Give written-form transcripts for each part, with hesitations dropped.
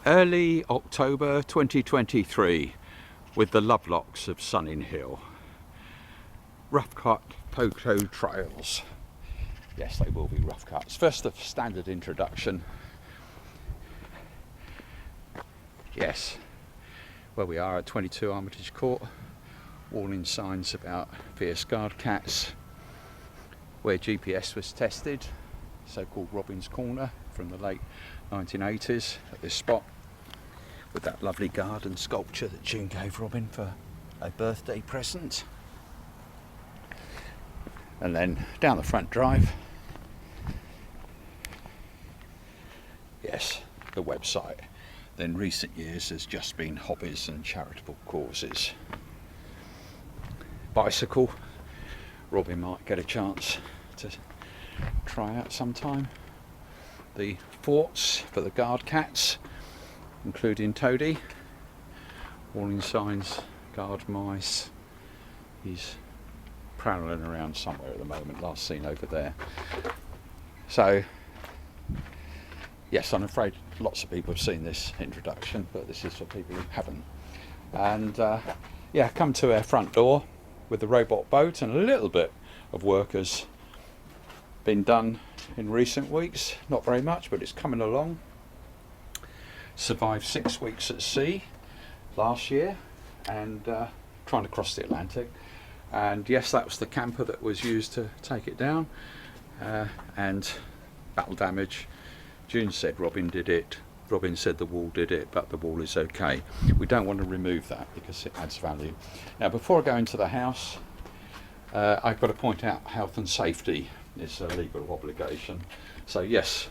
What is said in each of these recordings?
Early October 2023 with the Lovelocks of Sunninghill. Rough cut photo trails. Yes, they will be rough cuts. First, the standard introduction. Yes, where we are at 22 Armitage Court. Warning signs about fierce guard cats. Where GPS was tested, so-called Robin's Corner from the late 1980s at this spot, with that lovely garden sculpture that June gave Robin for a birthday present. And then down the front drive, yes, the website. In recent years has just been hobbies and charitable causes. Bicycle, Robin might get a chance to try out sometime. The forts for the guard cats, including Toady. Warning signs, guard mice. He's prowling around somewhere at the moment, last seen over there. So, yes, I'm afraid lots of people have seen this introduction, but this is for people who haven't. And yeah, come to our front door with the robot boat, and a little bit of work has been done in recent weeks. Not very much, but it's coming along. Survived 6 weeks at sea last year and trying to cross the Atlantic. And yes, that was the camper that was used to take it down. And battle damage. June said Robin did it. Robin said the wall did it, but the wall is okay. We don't want to remove that because it adds value. Now, before I go into the house, I've got to point out health and safety is a legal obligation. So yes,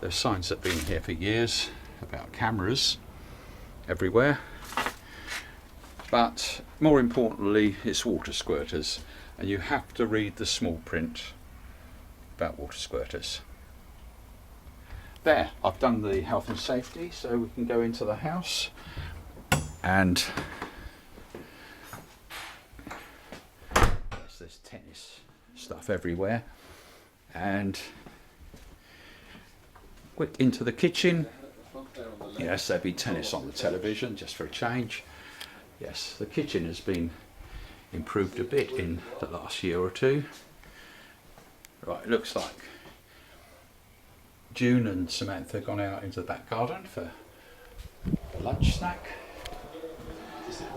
there's signs that have been here for years about cameras everywhere, but more importantly it's water squirters, and you have to read the small print about water squirters. There, I've done the health and safety, so we can go into the house. And there's tennis stuff everywhere. And quick into the kitchen. Yes, there'll be tennis on the television just for a change. Yes, the kitchen has been improved a bit in the last year or two. Right, it looks like June and Samantha gone out into the back garden for a lunch snack.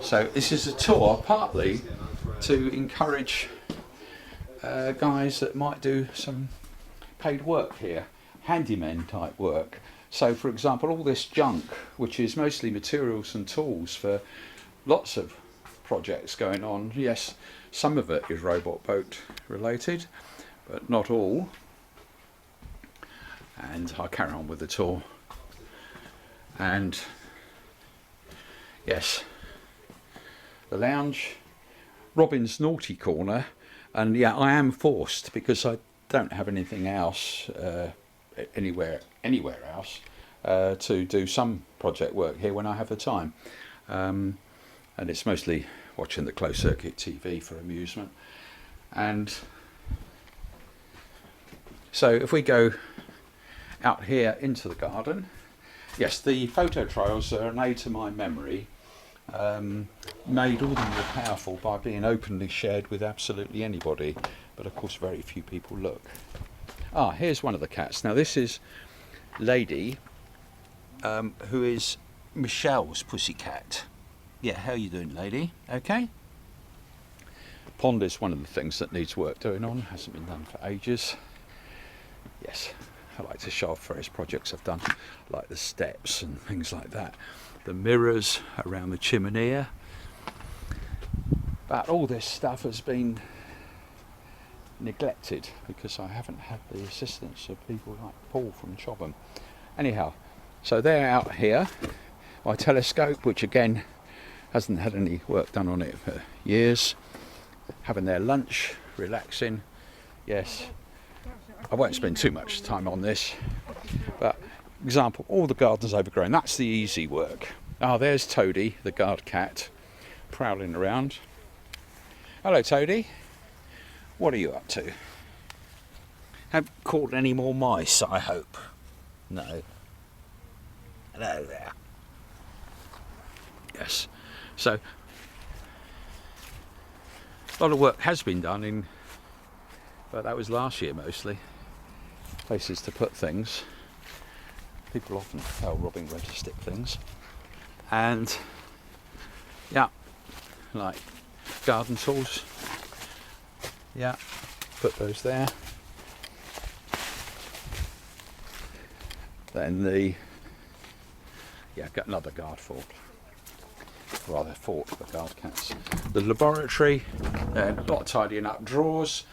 So this is a tour partly to encourage guys that might do some paid work here, handyman type work. So for example, all this junk, which is mostly materials and tools for lots of projects going on. Yes, some of it is robot boat related, but not all. And I'll carry on with the tour. And yes, the lounge, Robin's naughty corner. And yeah, I am forced because I don't have anything else anywhere else to do some project work here when I have the time. And it's mostly watching the closed circuit TV for amusement. And so if we go out here into the garden, yes, the photo trails are an aid to my memory, made all the more powerful by being openly shared with absolutely anybody, but of course very few people look. Ah, here's one of the cats. Now this is Lady, who is Michelle's pussycat. Yeah, how are you doing, Lady? Okay? Pond is one of the things that needs work doing on, hasn't been done for ages. Yes, I like to show off various projects I've done, like the steps and things like that. The mirrors around the chimney. But all this stuff has been neglected because I haven't had the assistance of people like Paul from Chobham. Anyhow, so they're out here. My telescope, which again hasn't had any work done on it for years, having their lunch, relaxing. Yes, I won't spend too much time on this, but example, all the garden's overgrown. That's the easy work. Ah, there's Toady, the guard cat, prowling around. Hello, Toady. What are you up to? Haven't caught any more mice, I hope. No. Hello there. Yes, so a lot of work has been done in, but that was last year mostly. Places to put things. People often fail robbing where to stick things. And yeah, like garden tools. Yeah, put those there. Then got another guard fork. Rather fork for guard cats. The laboratory, a lot of tidying up, drawers,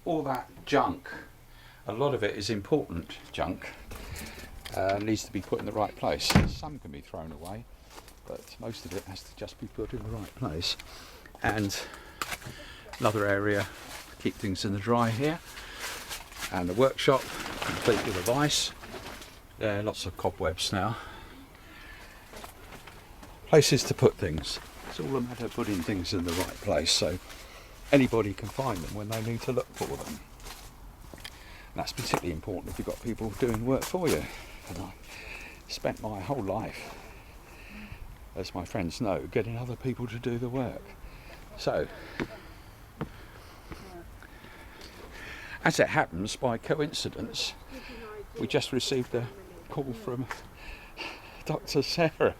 all that junk. A lot of it is important junk. Needs to be put in the right place. Some can be thrown away, but most of it has to just be put in the right place. And another area, keep things in the dry here. And the workshop, complete with a vice. There are lots of cobwebs now. Places to put things. It's all a matter of putting things in the right place so anybody can find them when they need to look for them. And that's particularly important if you've got people doing work for you. And I spent my whole life, as my friends know, getting other people to do the work. So, as it happens, by coincidence, we just received a call from Dr. Sarah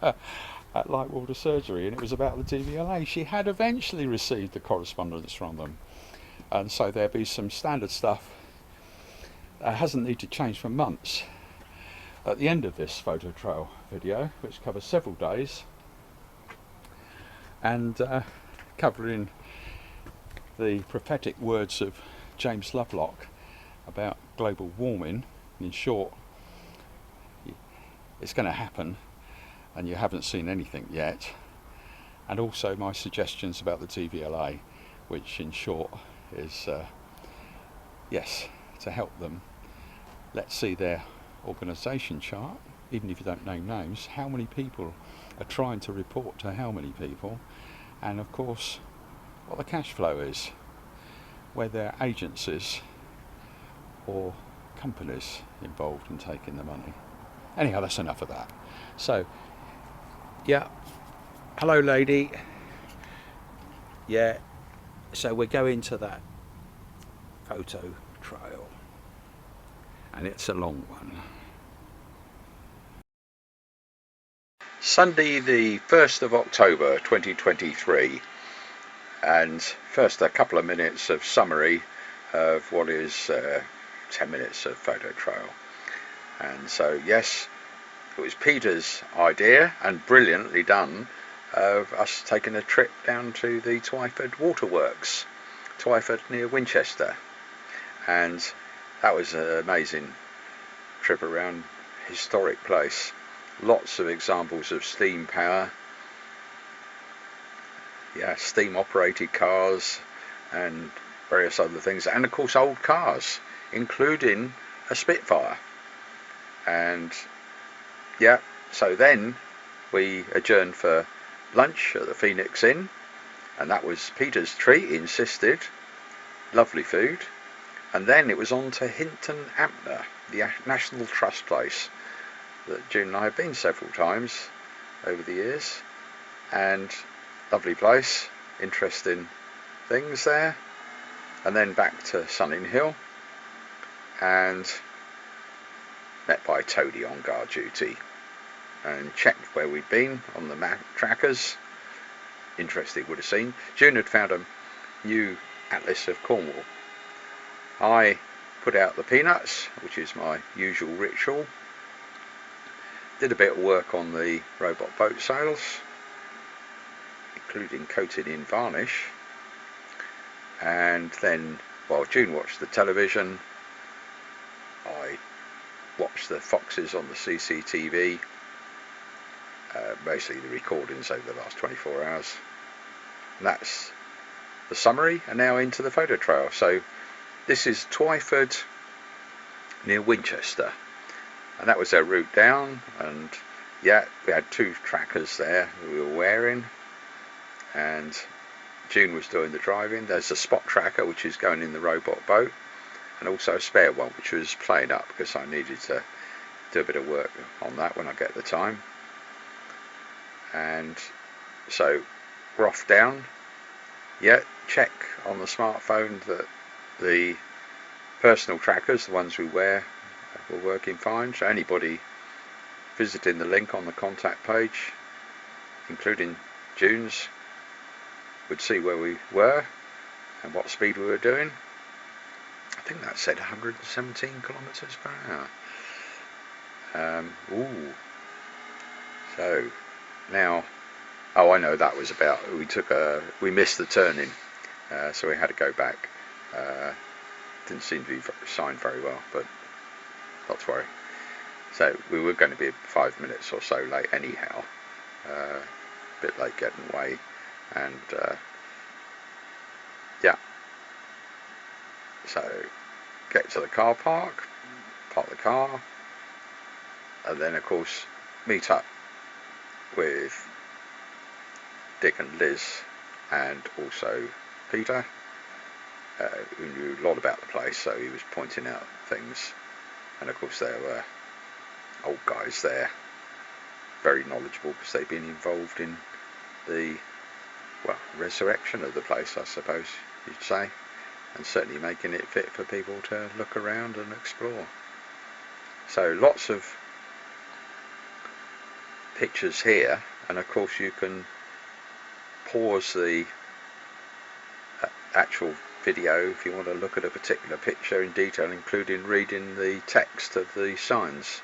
at Lightwater Surgery, and it was about the DVLA. She had eventually received the correspondence from them, and so there'll be some standard stuff that hasn't needed to change for months. At the end of this photo trail video, which covers several days, and covering the prophetic words of James Lovelock about global warming, in short, it's going to happen and you haven't seen anything yet, and also my suggestions about the TVLA, which in short is yes, to help them, let's see their organisation chart, even if you don't name names, how many people are trying to report to how many people, and of course what the cash flow is, whether they're agencies or companies involved in taking the money. Anyhow, that's enough of that. So yeah, hello lady. Yeah, so we're going to that photo trail, and it's a long one. Sunday the 1st of October 2023, and first a couple of minutes of summary of what is 10 minutes of photo trail. And so yes, it was Peter's idea, and brilliantly done, of us taking a trip down to the Twyford Waterworks, Twyford near Winchester, and that was an amazing trip around, historic place. Lots of examples of steam power, yeah, steam operated cars and various other things, and of course old cars, including a Spitfire. And yeah, so then we adjourned for lunch at the Phoenix Inn, and that was Peter's treat, he insisted. Lovely food. And then it was on to Hinton Ampner, the National Trust place that June and I have been several times over the years, and lovely place, interesting things there. And then back to Sunninghill, and met by Toadie on guard duty, and checked where we'd been on the map trackers. Interesting would have seen. June had found a new Atlas of Cornwall. I put out the peanuts, which is my usual ritual. Did a bit of work on the robot boat sails, including coating in varnish. And then, while June watched the television, I watched the foxes on the CCTV, basically the recordings over the last 24 hours. And that's the summary, and now into the photo trail. So this is Twyford near Winchester, and that was our route down. And yeah, we had two trackers there we were wearing, and June was doing the driving. There's a spot tracker which is going in the robot boat, and also a spare one which was playing up because I needed to do a bit of work on that when I get the time. And So we're off down. Yeah, check on the smartphone that the personal trackers, the ones we wear, were working fine. So anybody visiting the link on the contact page, including June's, would see where we were and what speed we were doing. I think that said 117 kilometres per hour. So now, oh, I know that was about, we missed the turning, so we had to go back. Didn't seem to be signed very well, but not to worry. So we were going to be 5 minutes or so late anyhow, a bit late getting away, and yeah. So get to the car park, park the car, and then of course meet up with Dick and Liz, and also Peter, who knew a lot about the place, so he was pointing out things. And of course there were old guys there, very knowledgeable, because they'd been involved in the, well, resurrection of the place, I suppose you'd say, and certainly making it fit for people to look around and explore. So lots of pictures here, and of course you can pause the actual video if you want to look at a particular picture in detail, including reading the text of the signs.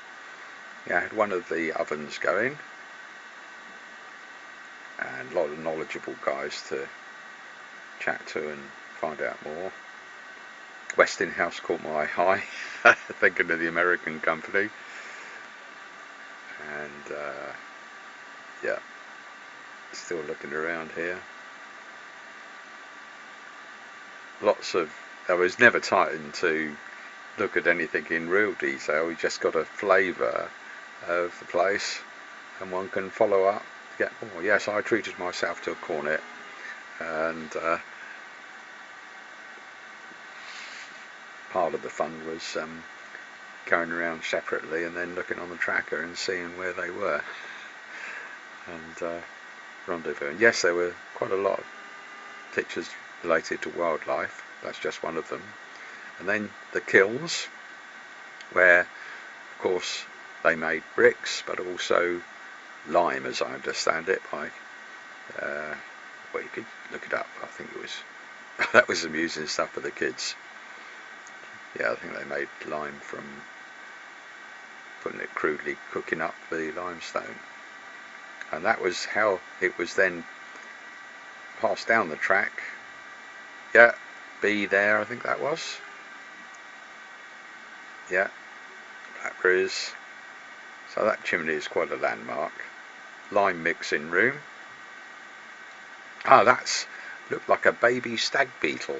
Yeah, I had one of the ovens going, and a lot of knowledgeable guys to chat to and find out more. Westinghouse caught my eye, thinking of the American company. And yeah, still looking around here. Lots of, I was never timed to look at anything in real detail. We just got a flavour of the place, and one can follow up to get more. Yes, I treated myself to a cornet, and part of the fun was going around separately and then looking on the tracker and seeing where they were, and rendezvous. And yes, there were quite a lot of pictures related to wildlife. That's just one of them. And then the kilns, where of course they made bricks, but also lime, as I understand it, by well, you could look it up. I think it was that was amusing stuff for the kids. Yeah, I think they made lime from, putting it crudely, cooking up the limestone, and that was how it was then passed down the track. Yeah, B there, I think that was. Yeah, blackberries. So that chimney is quite a landmark. Lime mixing room. Ah, that's looked like a baby stag beetle.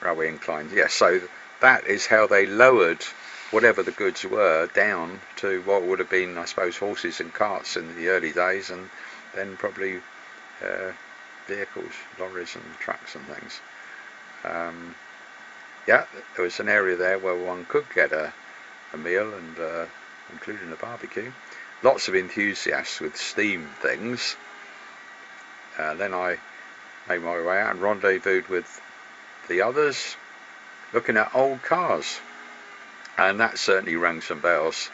Railway inclined. Yes, so that is how they lowered whatever the goods were down to what would have been, I suppose, horses and carts in the early days, and then probably vehicles, lorries and trucks and things. Yeah, there was an area there where one could get a meal, and including a barbecue. Lots of enthusiasts with steam things. Then I made my way out and rendezvoused with the others, looking at old cars, and that certainly rang some bells,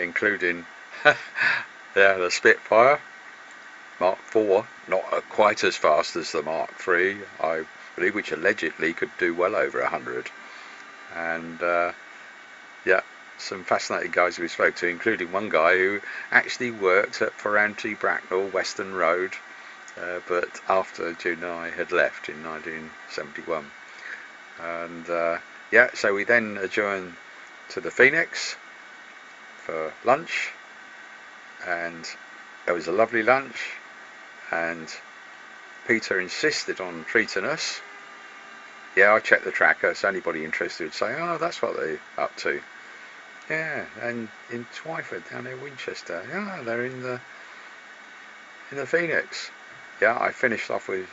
including yeah, the Spitfire Mark IV, not quite as fast as the Mark III, I believe, which allegedly could do well over 100. And yeah, some fascinating guys we spoke to, including one guy who actually worked at Ferranti Bracknell Western Road, but after June and I had left in 1971. And yeah, so we then adjourned to the Phoenix for lunch, and it was a lovely lunch, and Peter insisted on treating us. Yeah, I checked the tracker, so anybody interested would say, oh, that's what they're up to. Yeah, and in Twyford, down near Winchester. Yeah, they're in the Phoenix. Yeah, I finished off with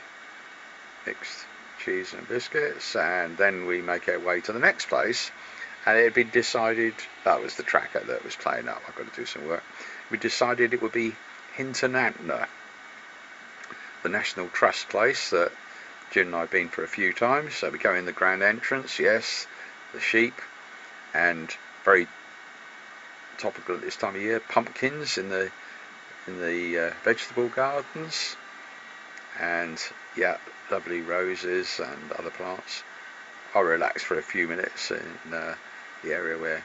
mixed cheese and biscuits, and then we make our way to the next place, and it had been decided, that was the tracker that was playing up, I've got to do some work, we decided it would be Hinton Antler, the National Trust place that June and I have been for a few times. So we go in the grand entrance, yes, the sheep, and very topical at this time of year, pumpkins in the vegetable gardens, and yeah, lovely roses and other plants. I relaxed for a few minutes in the area where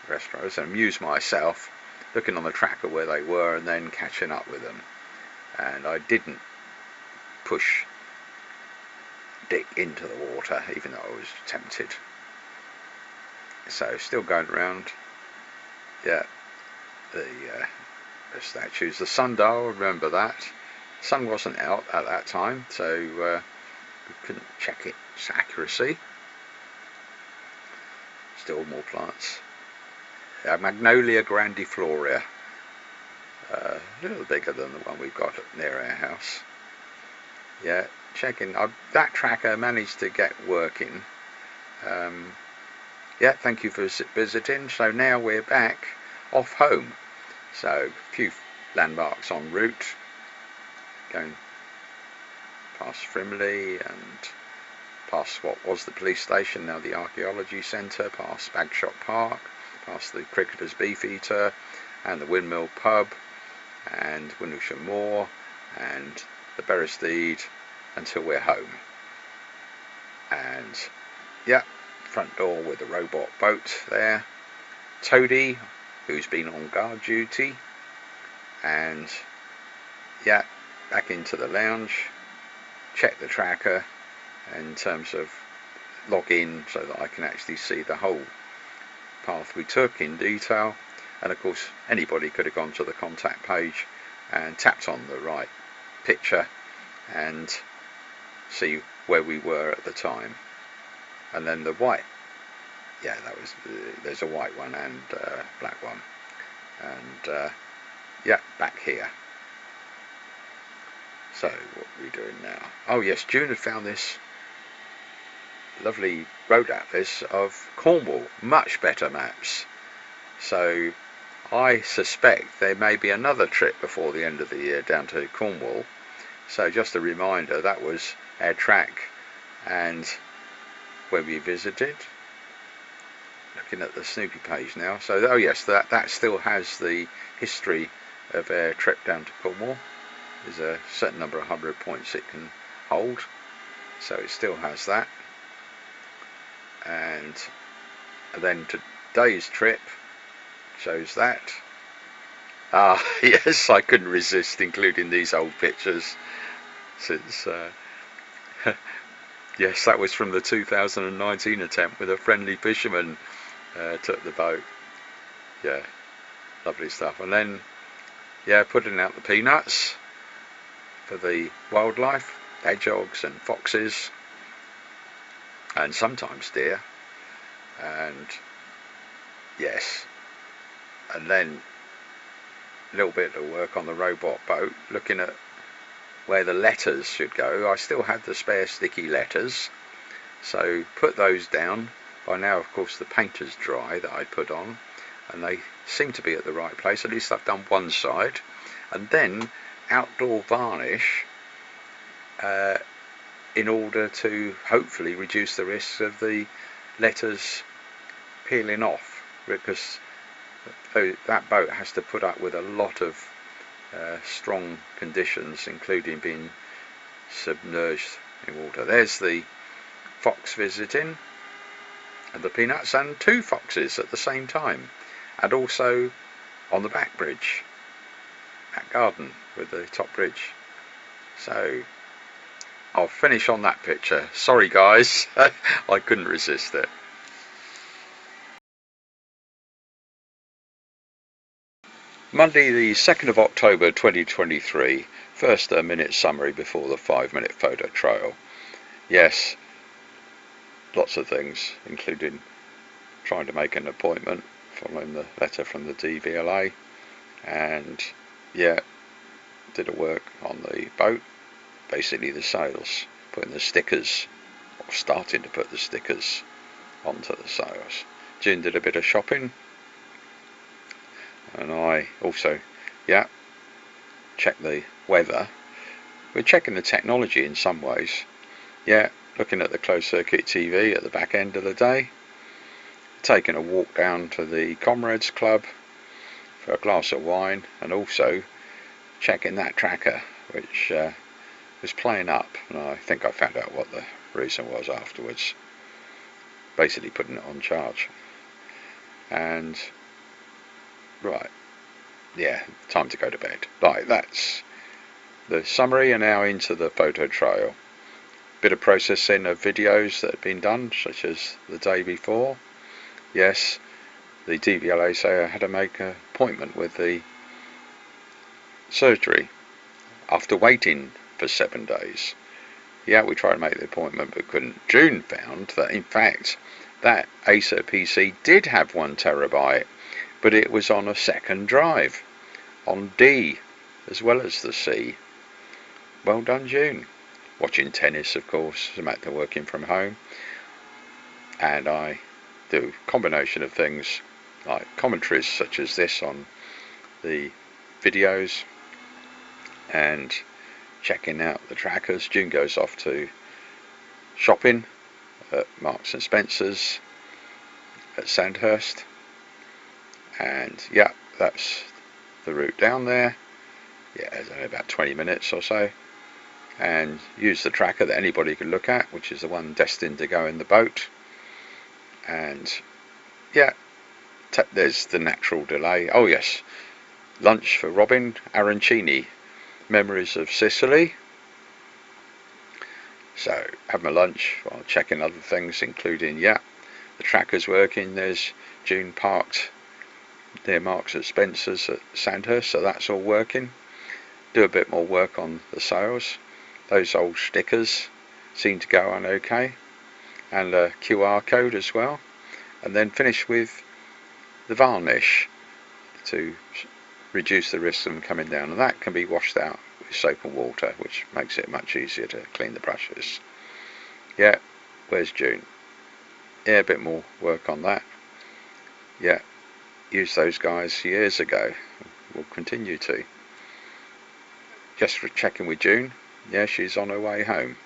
the restaurant was and amused myself looking on the tracker where they were and then catching up with them. And I didn't push Dick into the water, even though I was tempted. So still going around, yeah, the statues, the sundial, remember that. The sun wasn't out at that time, so we couldn't check its accuracy. Still more plants. Magnolia grandiflora, a little bigger than the one we've got near our house. Yeah, checking. That tracker managed to get working. Yeah, thank you for visiting. So now we're back off home. So a few landmarks en route, going past Frimley and past what was the police station, now the archaeology centre, past Bagshot Park, past the Cricketer's Beefeater and the Windmill Pub and Windlesham Moor and the Beresteed until we're home. And yeah, front door with the robot boat there, Toadie, who's been on guard duty, and yeah, back into the lounge, check the tracker in terms of log in so that I can actually see the whole path we took in detail. And of course anybody could have gone to the contact page and tapped on the right picture and see where we were at the time. And then the white, yeah, that was, there's a white one and black one, and yeah, back here. So what are we doing now? Oh yes, June had found this lovely road atlas of Cornwall, much better maps. So I suspect there may be another trip before the end of the year down to Cornwall. So just a reminder, that was our track and where we visited. Looking at the Snoopy page now. So oh yes, that still has the history of our trip down to Cornwall. There's a certain number of 100 points it can hold, so it still has that. And then today's trip shows that. Ah yes, I couldn't resist including these old pictures since yes, that was from the 2019 attempt with a friendly fisherman took the boat. Yeah, lovely stuff. And then yeah, putting out the peanuts for the wildlife, hedgehogs and foxes and sometimes deer. And yes, and then a little bit of work on the robot boat, looking at where the letters should go. I still had the spare sticky letters, so put those down. By now of course the paint is dry that I put on, and they seem to be at the right place. At least I've done one side. And then outdoor varnish in order to hopefully reduce the risk of the letters peeling off, because that boat has to put up with a lot of strong conditions, including being submerged in water. There's the fox visiting and the peanuts, and two foxes at the same time, and also on the back bridge, back garden with the top bridge. So I'll finish on that picture. Sorry guys, I couldn't resist it. Monday the 2nd of October 2023, first a minute summary before the 5-minute photo trail. Yes, lots of things, including trying to make an appointment following the letter from the DVLA, and yeah, did a work on the boat, basically the sails, putting the stickers, or starting to put the stickers onto the sails. June did a bit of shopping, And I also, yeah, check the weather. We're checking the technology in some ways. Yeah, looking at the closed circuit TV at the back end of the day, taking a walk down to the Comrades Club for a glass of wine, and also checking that tracker, which was playing up, and I think I found out what the reason was afterwards. Basically putting it on charge. And right, yeah, time to go to bed. Right, that's the summary, and now into the photo trail. Bit of processing of videos that have been done, such as the day before. Yes, the DVLA say I had to make an appointment with the surgery after waiting for 7 days. Yeah, we tried to make the appointment but couldn't. June found that in fact that Acer PC did have 1 terabyte, but it was on a second drive, on D as well as the C. Well done, June. Watching tennis, of course, as a matter of working from home, and I do a combination of things like commentaries such as this on the videos and checking out the trackers. June goes off to shopping at Marks and Spencer's at Sandhurst, and yeah, that's the route down there. Yeah, it's only about 20 minutes or so, and use the tracker that anybody can look at, which is the one destined to go in the boat. And yeah, there's the natural delay. Oh yes, lunch for Robin, arancini, memories of Sicily. So have my lunch while checking other things, including, yeah, the tracker's working. There's June parked near Marks and Spencer's at Sandhurst, so that's all working. Do a bit more work on the sails. Those old stickers seem to go on okay, and a QR code as well. And then finish with the varnish to reduce the risk of them coming down, and that can be washed out with soap and water, which makes it much easier to clean the brushes. Yeah, where's June? Yeah, a bit more work on that. Yeah, used those guys years ago. We'll continue to. Just for checking with June. Yeah, she's on her way home.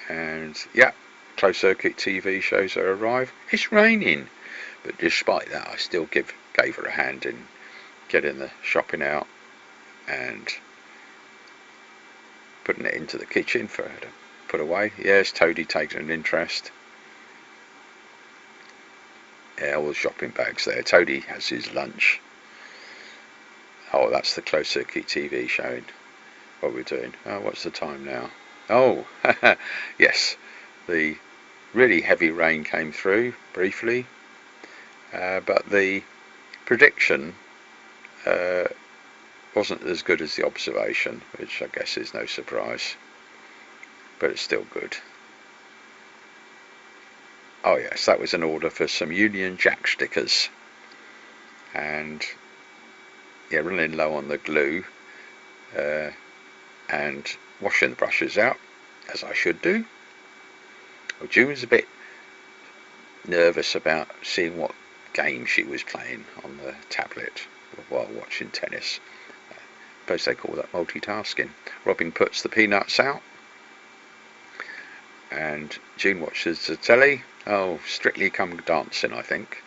And yeah, closed circuit TV shows her arrive. It's raining, but despite that, I still gave her a hand in getting the shopping out and putting it into the kitchen for her to put away. Yes, Toadie taking an interest. Yeah, all the shopping bags there. Toadie has his lunch. Oh, that's the closed circuit TV showing what we're doing. Oh, what's the time now? Oh, yes, the really heavy rain came through briefly, but the prediction wasn't as good as the observation, which I guess is no surprise, but it's still good. Oh yes, that was an order for some Union Jack stickers, and yeah, running low on the glue, and washing the brushes out, as I should do. Well, June was a bit nervous about seeing what game she was playing on the tablet while watching tennis. I suppose they call that multitasking. Robin puts the peanuts out, and June watches the telly. Oh, Strictly Come Dancing, I think.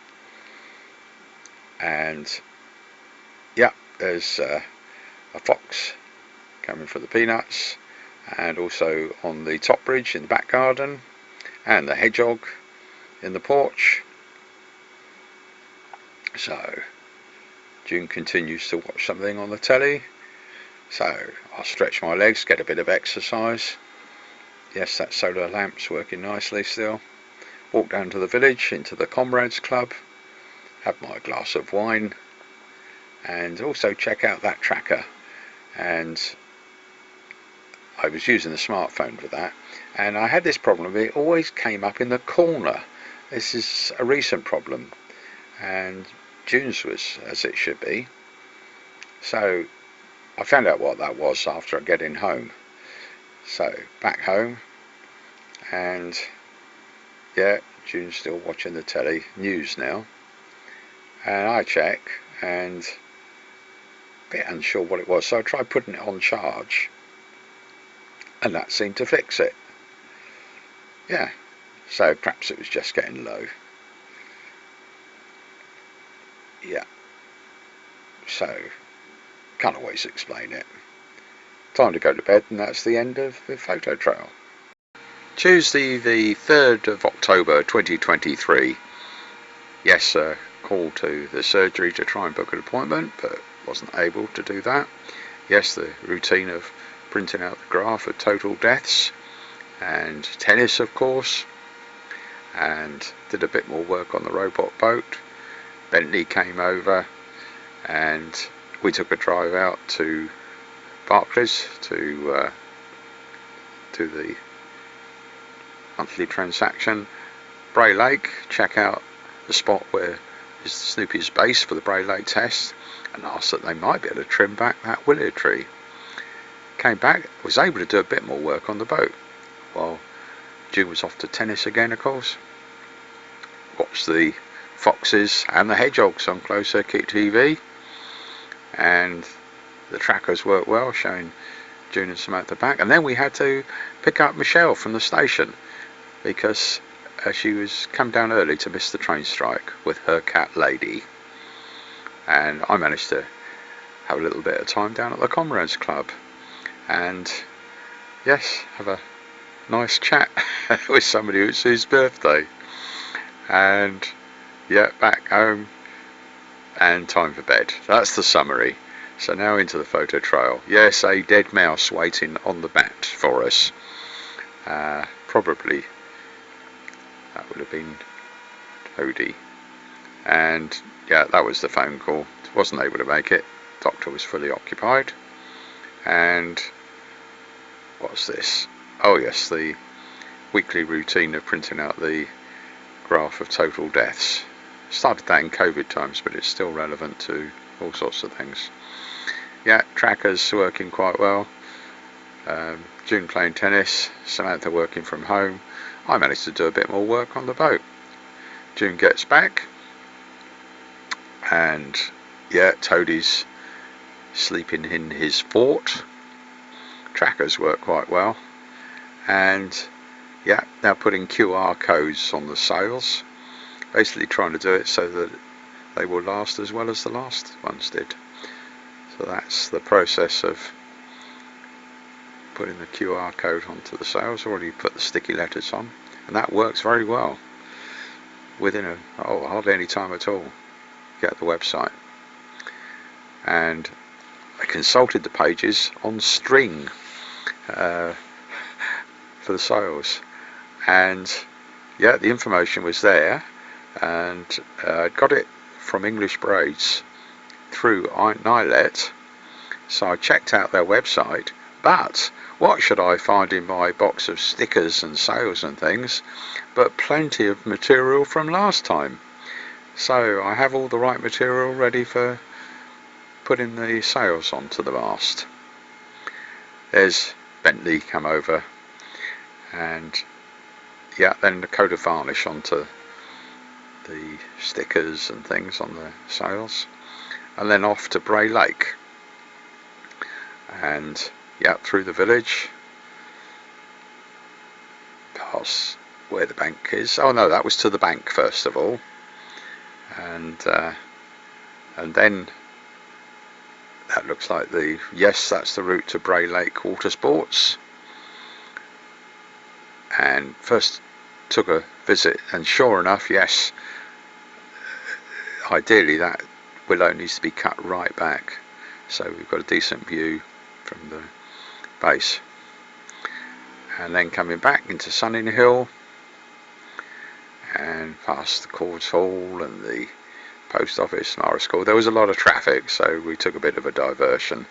And yeah, there's a fox coming for the peanuts, and also on the top bridge in the back garden, and the hedgehog in the porch. So June continues to watch something on the telly, so I'll stretch my legs, get a bit of exercise. Yes, that solar lamp's working nicely still. Walk down to the village, into the Comrades Club, have my glass of wine, and also check out that tracker. And I was using the smartphone for that, and I had this problem. It always came up in the corner. This is a recent problem, and June's was as it should be. So I found out what that was after getting home. So back home, and yeah, June's still watching the telly, news now, and I check, and a bit unsure what it was, so I tried putting it on charge, and that seemed to fix it. Yeah, so perhaps it was just getting low. Yeah, so can't always explain it. Time to go to bed, and that's the end of the photo trail. Tuesday the 3rd of October 2023. Yes, call to the surgery to try and book an appointment, but wasn't able to do that. Yes, the routine of printing out the graph of total deaths, and tennis of course, and did a bit more work on the robot boat. Bentley came over and we took a drive out to Barclays to the monthly transaction. Bray Lake, check out the spot where is Snoopy's base for the Bray Lake test, and asked that they might be able to trim back that willow tree. Came back, was able to do a bit more work on the boat while June was off to tennis again, of course. Watched the foxes and the hedgehogs on closed circuit TV, and the trackers worked well, showing June and Samantha back. And then we had to pick up Michelle from the station because she was come down early to miss the train strike with her cat Lady, and I managed to have a little bit of time down at the Comrades Club and yes, have a nice chat with somebody who's whose birthday, and yeah, back home and time for bed. That's the summary. So now into the photo trail. Yes, a dead mouse waiting on the mat for us. Probably that would have been Toadie. And yeah, that was the phone call. Wasn't able to make it. Doctor was fully occupied. And what's this? Oh yes, the weekly routine of printing out the graph of total deaths. Started that in COVID times, but it's still relevant to all sorts of things. Yeah, trackers working quite well. June playing tennis, Samantha working from home. I managed to do a bit more work on the boat. June gets back, and yeah, Toadie's sleeping in his fort. Trackers work quite well, and yeah, now putting QR codes on the sails, basically trying to do it so that they will last as well as the last ones did. So that's the process of putting the QR code onto the sails. Already put the sticky letters on, and that works very well within hardly any time at all. Get the website, and I consulted the pages on string for the sails, and yeah, the information was there, and I got it from English Braids through Nylet, so I checked out their website. But what should I find in my box of stickers and sails and things but plenty of material from last time. So I have all the right material ready for putting the sails onto the mast. There's Bentley come over, and yeah, then the coat of varnish onto the stickers and things on the sails, and then off to Bray Lake, and yeah, through the village, past where the bank is. Oh no, that was to the bank first of all, and then that looks like that's the route to Bray Lake Water Sports. And first took a visit, and sure enough, yes, ideally that willow needs to be cut right back, so we've got a decent view from the base. And then coming back into Sunninghill and past the Cords Hall and the post office, Mara School. There was a lot of traffic, so we took a bit of a diversion,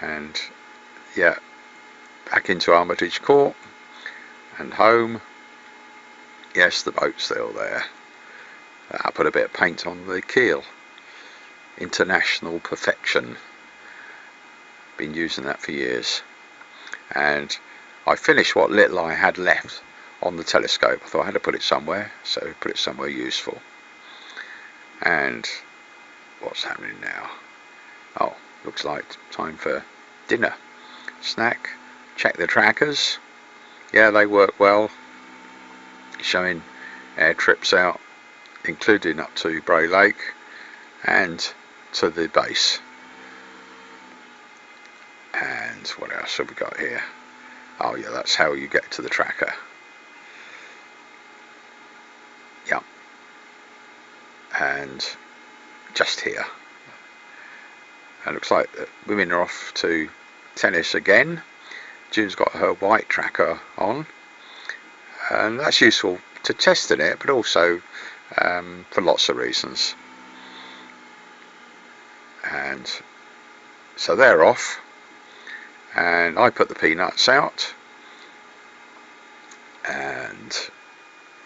and yeah, back into Armitage Court and home. Yes, the boat's still there. I put a bit of paint on the keel. International perfection. Been using that for years. And I finished what little I had left on the telescope. I thought I had to put it somewhere, so put it somewhere useful. And what's happening now? Oh, looks like time for dinner. Snack. Check the trackers. Yeah, they work well, showing air trips out, including up to Bray Lake and to the base. And what else have we got here? Oh yeah, that's how you get to the tracker. Yeah. And just here. And it looks like women are off to tennis again. June's got her white tracker on, and that's useful to testing it, but also for lots of reasons. And so they're off, and I put the peanuts out, and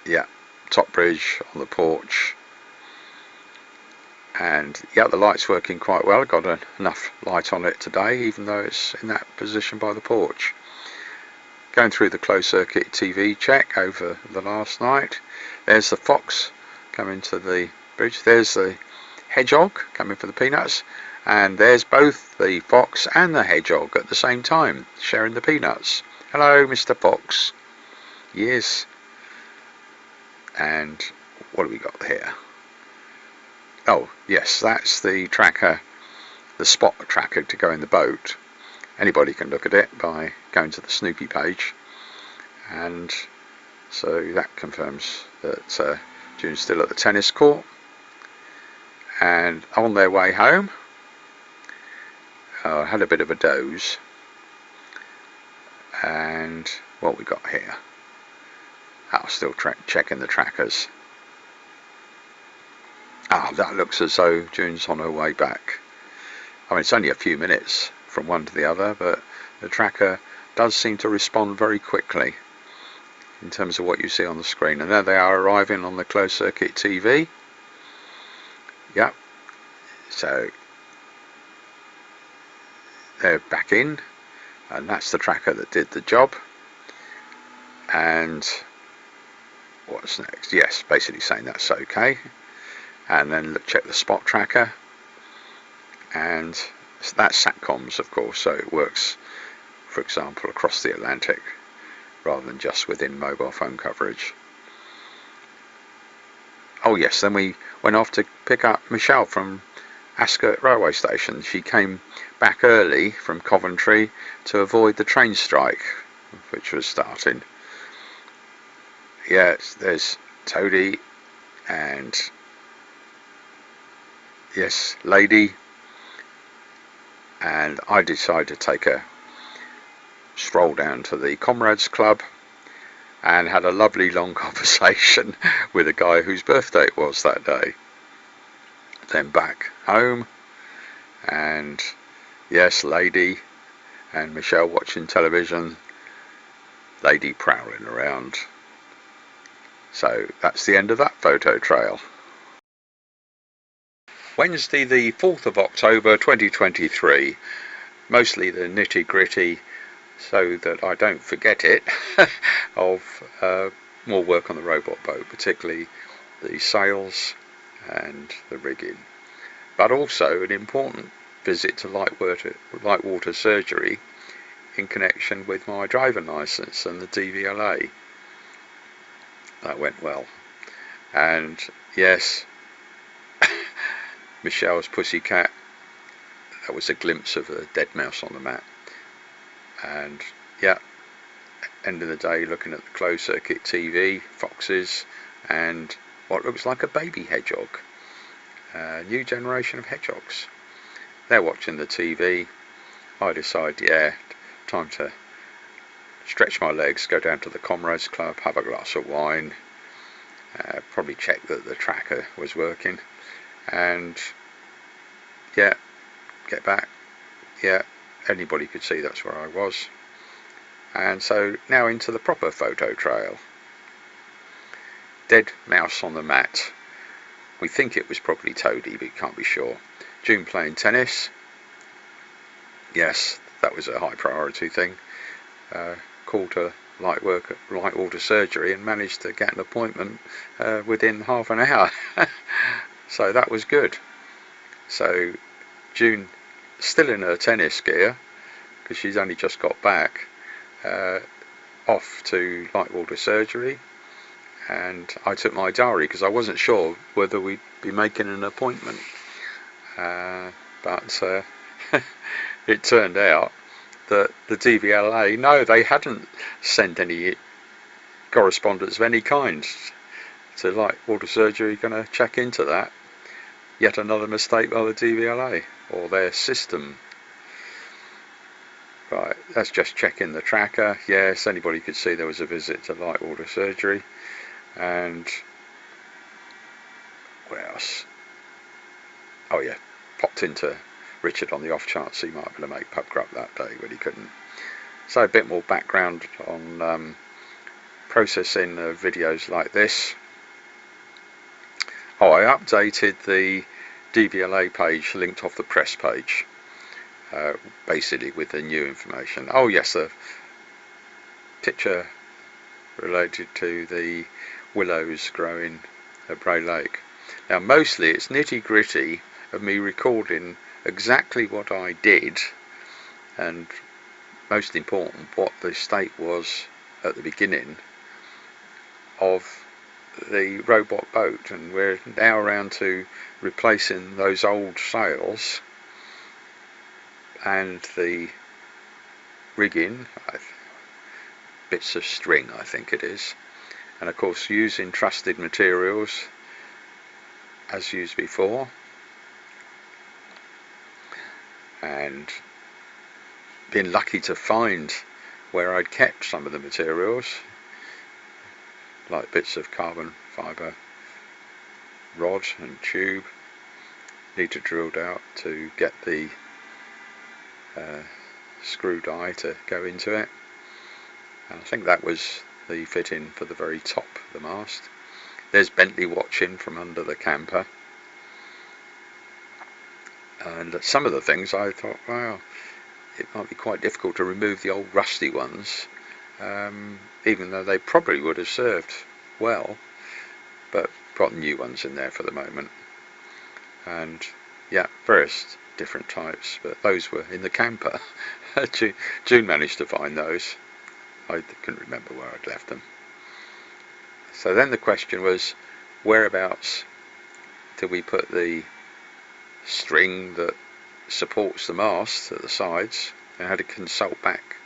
yeah, top bridge on the porch, and yeah, the light's working quite well. Got enough light on it today, even though it's in that position by the porch. Going through the closed circuit TV check over the last night. There's the fox coming to the bridge. There's the hedgehog coming for the peanuts, and there's both the fox and the hedgehog at the same time sharing the peanuts. Hello, Mr. Fox. Yes. And what have we got here? Oh yes, that's the tracker, the spot tracker to go in the boat. Anybody can look at it by going to the Snoopy page, and so that confirms that June's still at the tennis court. And on their way home, had a bit of a doze. And what we got here? Still checking the trackers. That looks as though June's on her way back. I mean, it's only a few minutes from one to the other, but the tracker does seem to respond very quickly in terms of what you see on the screen. And there they are arriving on the closed circuit TV. Yep. So they're back in, and that's the tracker that did the job. And what's next? Yes, basically saying that's okay. And then check the spot tracker, and that's SATCOMs, of course, so it works, for example, across the Atlantic rather than just within mobile phone coverage. Oh yes, then we went off to pick up Michelle from Ascot railway station. She came back early from Coventry to avoid the train strike, which was starting. Yes, there's Toadie and yes, Lady, and I decided to take a stroll down to the Comrades Club and had a lovely long conversation with a guy whose birthday it was that day. Then back home, and yes, Lady and Michelle watching television, Lady prowling around. So that's the end of that photo trail. Wednesday the 4th of October 2023, mostly the nitty gritty so that I don't forget it of more work on the robot boat, particularly the sails and the rigging, but also an important visit to light water surgery in connection with my driving licence and the DVLA. That went well. And yes, Michelle's pussycat, that was a glimpse of a dead mouse on the mat. And yeah, end of the day looking at the closed circuit TV, foxes, and what looks like a baby hedgehog. New generation of hedgehogs. They're watching the TV. I decide, yeah, time to stretch my legs, go down to the Comrades Club, have a glass of wine, probably check that the tracker was working, and yeah, get back. Yeah, anybody could see that's where I was. And so now into the proper photo trail. Dead mouse on the mat. We think it was probably Toadie, but can't be sure. June playing tennis. Yes, that was a high priority thing. Called to light water surgery and managed to get an appointment within half an hour. So that was good. So June, still in her tennis gear, because she's only just got back, off to light water surgery, and I took my diary because I wasn't sure whether we'd be making an appointment, but it turned out that the DVLA, no, they hadn't sent any correspondence of any kind to light water surgery. Going to check into that. Yet another mistake by the DVLA, or their system. Right, let's just check in the tracker. Yes, anybody could see there was a visit to light water surgery. And where else? Oh yeah, popped into Richard on the off chance he might be able to make pub grub that day, but he couldn't. So a bit more background on processing videos like this. Oh, I updated the DVLA page linked off the press page, basically with the new information. Oh yes, a picture related to the willows growing at Bray Lake. Now mostly it's nitty gritty of me recording exactly what I did, and most important, what the state was at the beginning of the robot boat, and we're now around to replacing those old sails and the rigging, bits of string I think it is, and of course using trusted materials as used before, and been lucky to find where I'd kept some of the materials, like bits of carbon fibre rod and tube. Need to drill out to get the screw die to go into it, and I think that was the fitting for the very top of the mast. There's Bentley watching from under the camper, and some of the things I thought, wow, it might be quite difficult to remove the old rusty ones, even though they probably would have served well, but got new ones in there for the moment. And yeah, various different types, but those were in the camper. June managed to find those. I couldn't remember where I'd left them. So then the question was, whereabouts do we put the string that supports the mast at the sides? I had to consult back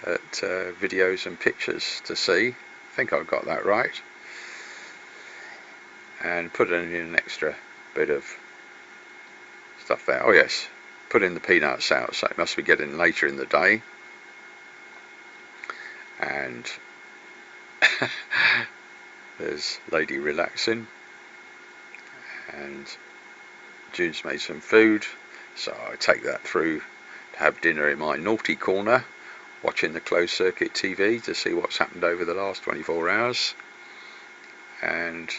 at videos and pictures to see. I think I've got that right. And put in an extra bit of stuff there. Oh yes, put in the peanuts out, so it must be getting later in the day. And there's Lady relaxing, and June's made some food, so I take that through to have dinner in my naughty corner, watching the closed circuit TV to see what's happened over the last 24 hours. And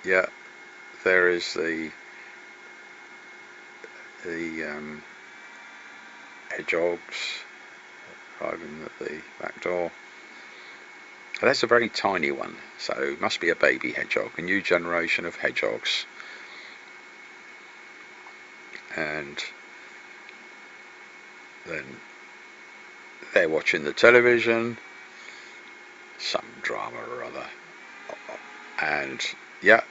yeah, there is the hedgehogs arriving at the back door. That's a very tiny one, so it must be a baby hedgehog, a new generation of hedgehogs. And then they're watching the television, some drama or other, and yeah,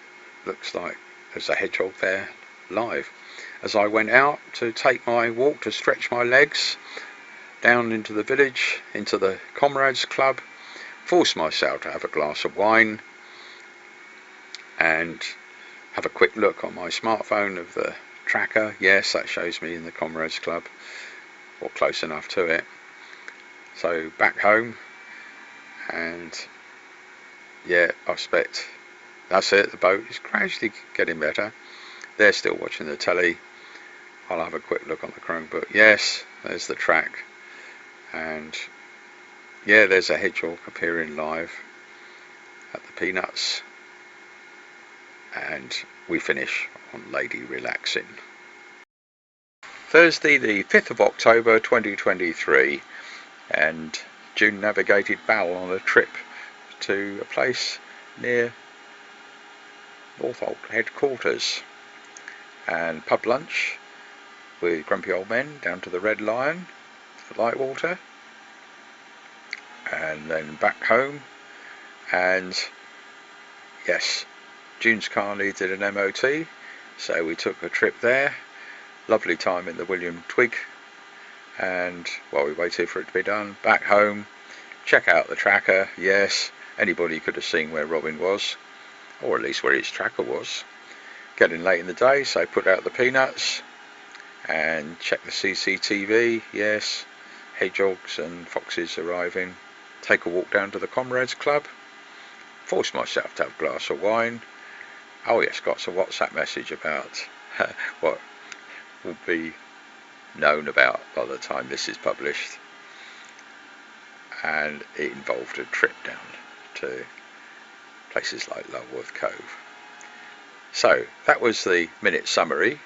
looks like there's a hedgehog there live. As I went out to take my walk to stretch my legs down into the village, into the Comrades Club, forced myself to have a glass of wine and have a quick look on my smartphone of the tracker. Yes, that shows me in the Comrades Club, or close enough to it. So back home, and yeah, I expect that's it. The boat is gradually getting better. They're still watching the telly. I'll have a quick look on the Chromebook. Yes, there's the track, and yeah, there's a hedgehog appearing live at the peanuts, and we finish on Lady relaxing. Thursday the 5th of October 2023, and June navigated Bowell on a trip to a place near Northolt headquarters, and pub lunch with grumpy old men down to the Red Lion for Lightwater, and then back home. And yes, June's car needed an MOT, so we took a trip there. Lovely time in the William Twig, and while we waited for it to be done, back home, check out the tracker. Yes, anybody could have seen where Robin was, or at least where his tracker was. Getting late in the day, so put out the peanuts and check the CCTV. Yes, hedgehogs and foxes arriving. Take a walk down to the Comrades Club. Forced myself to have a glass of wine. Oh yes, got some WhatsApp message about what will be known about by the time this is published, and it involved a trip down to places like Lulworth Cove. So that was the minute summary.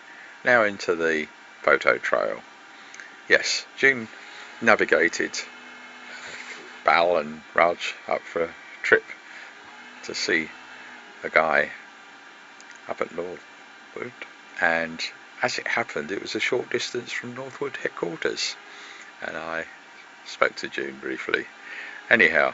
Now into the photo trail. Yes, June navigated Bal and Raj up for a trip to see a guy up at Northwood, and as it happened it was a short distance from Northwood headquarters, and I spoke to June briefly. Anyhow,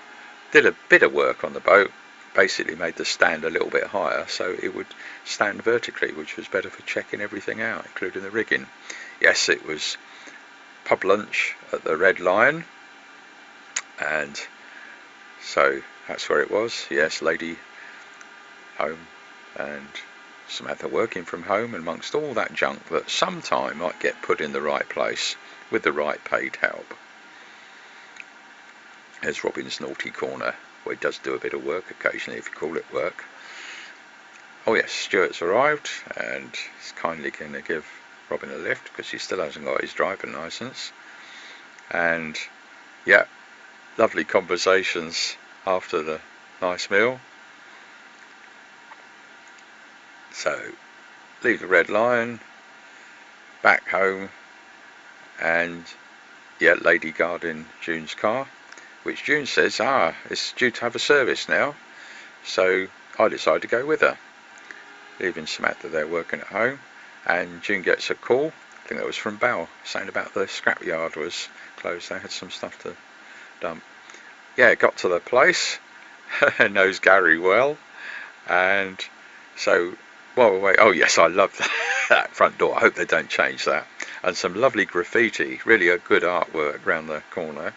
did a bit of work on the boat, basically made the stand a little bit higher so it would stand vertically, which was better for checking everything out, including the rigging. Yes, it was pub lunch at the Red Lion, and so that's where it was. Yes, lady home and Samantha working from home, amongst all that junk that sometime might get put in the right place with the right paid help. There's Robin's naughty corner, where he does do a bit of work occasionally, if you call it work. Oh yes, Stuart's arrived and he's kindly going to give Robin a lift because he still hasn't got his driving licence. And yeah, lovely conversations after the nice meal. So leave the Red Lion, back home, and yeah, lady guarding June's car, which June says it's due to have a service now, so I decided to go with her, leaving Samantha there working at home. And June gets a call, I think that was from Bal, saying about the scrapyard was closed. They had some stuff to dump. Yeah, got to the place, knows Gary well, and so while we wait, oh yes, I love that front door. I hope they don't change that. And some lovely graffiti, really a good artwork around the corner.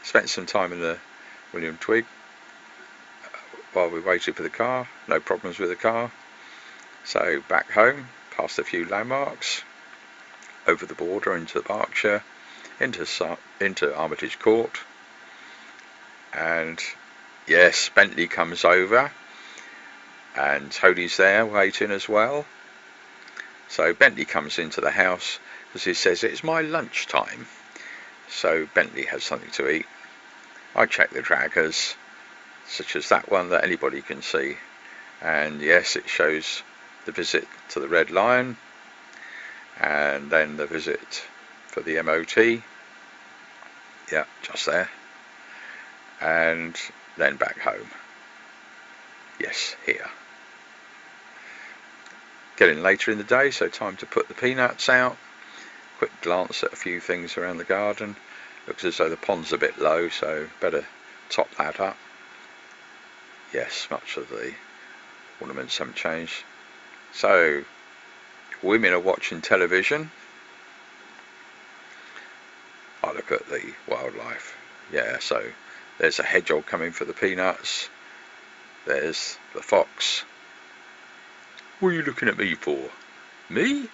Spent some time in the William Twig while we waited for the car. No problems with the car. So back home, past a few landmarks, over the border into Berkshire, into Armitage Court, and yes, Bentley comes over, and Tony's there waiting as well. So Bentley comes into the house because he says it's my lunch time. So Bentley has something to eat. I check the trackers, such as that one that anybody can see, and yes, it shows the visit to the Red Lion, and then the visit for the MOT, yeah, just there, and then back home. Yes, here. Getting later in the day, so time to put the peanuts out. Quick glance at a few things around the garden. Looks as though the pond's a bit low, so better top that up. Yes, much of the ornaments haven't changed. So women are watching television. I look at the wildlife. Yeah, so there's a hedgehog coming for the peanuts. There's the fox. What are you looking at me for? Me?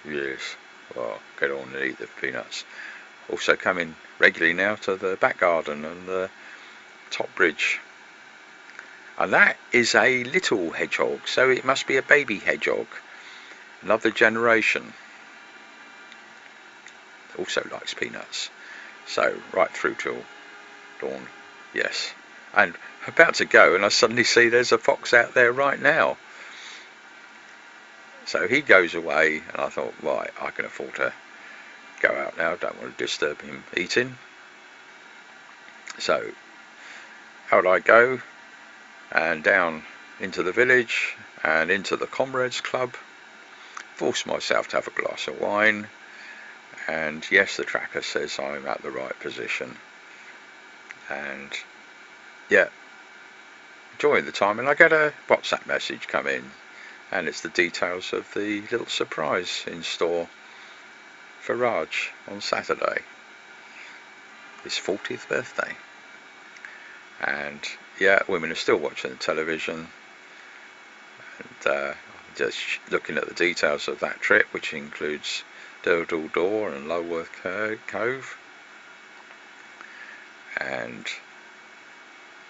Yes. Well, get on and eat the peanuts. Also coming regularly now to the back garden and the top bridge. And that is a little hedgehog, so it must be a baby hedgehog. Another generation. Also likes peanuts. So right through till dawn. Yes. And about to go, and I suddenly see there's a fox out there right now. So he goes away, and I thought, right, I can afford to go out now. Don't want to disturb him eating. So out I go, and down into the village and into the Comrades Club. Forced myself to have a glass of wine, and yes, the tracker says I'm at the right position, and yeah, enjoying the time. And I get a WhatsApp message come in, and it's the details of the little surprise in store for Raj on Saturday, his 40th birthday. And yeah, women are still watching the television, and just looking at the details of that trip, which includes Durdle Door and Lulworth Cove, and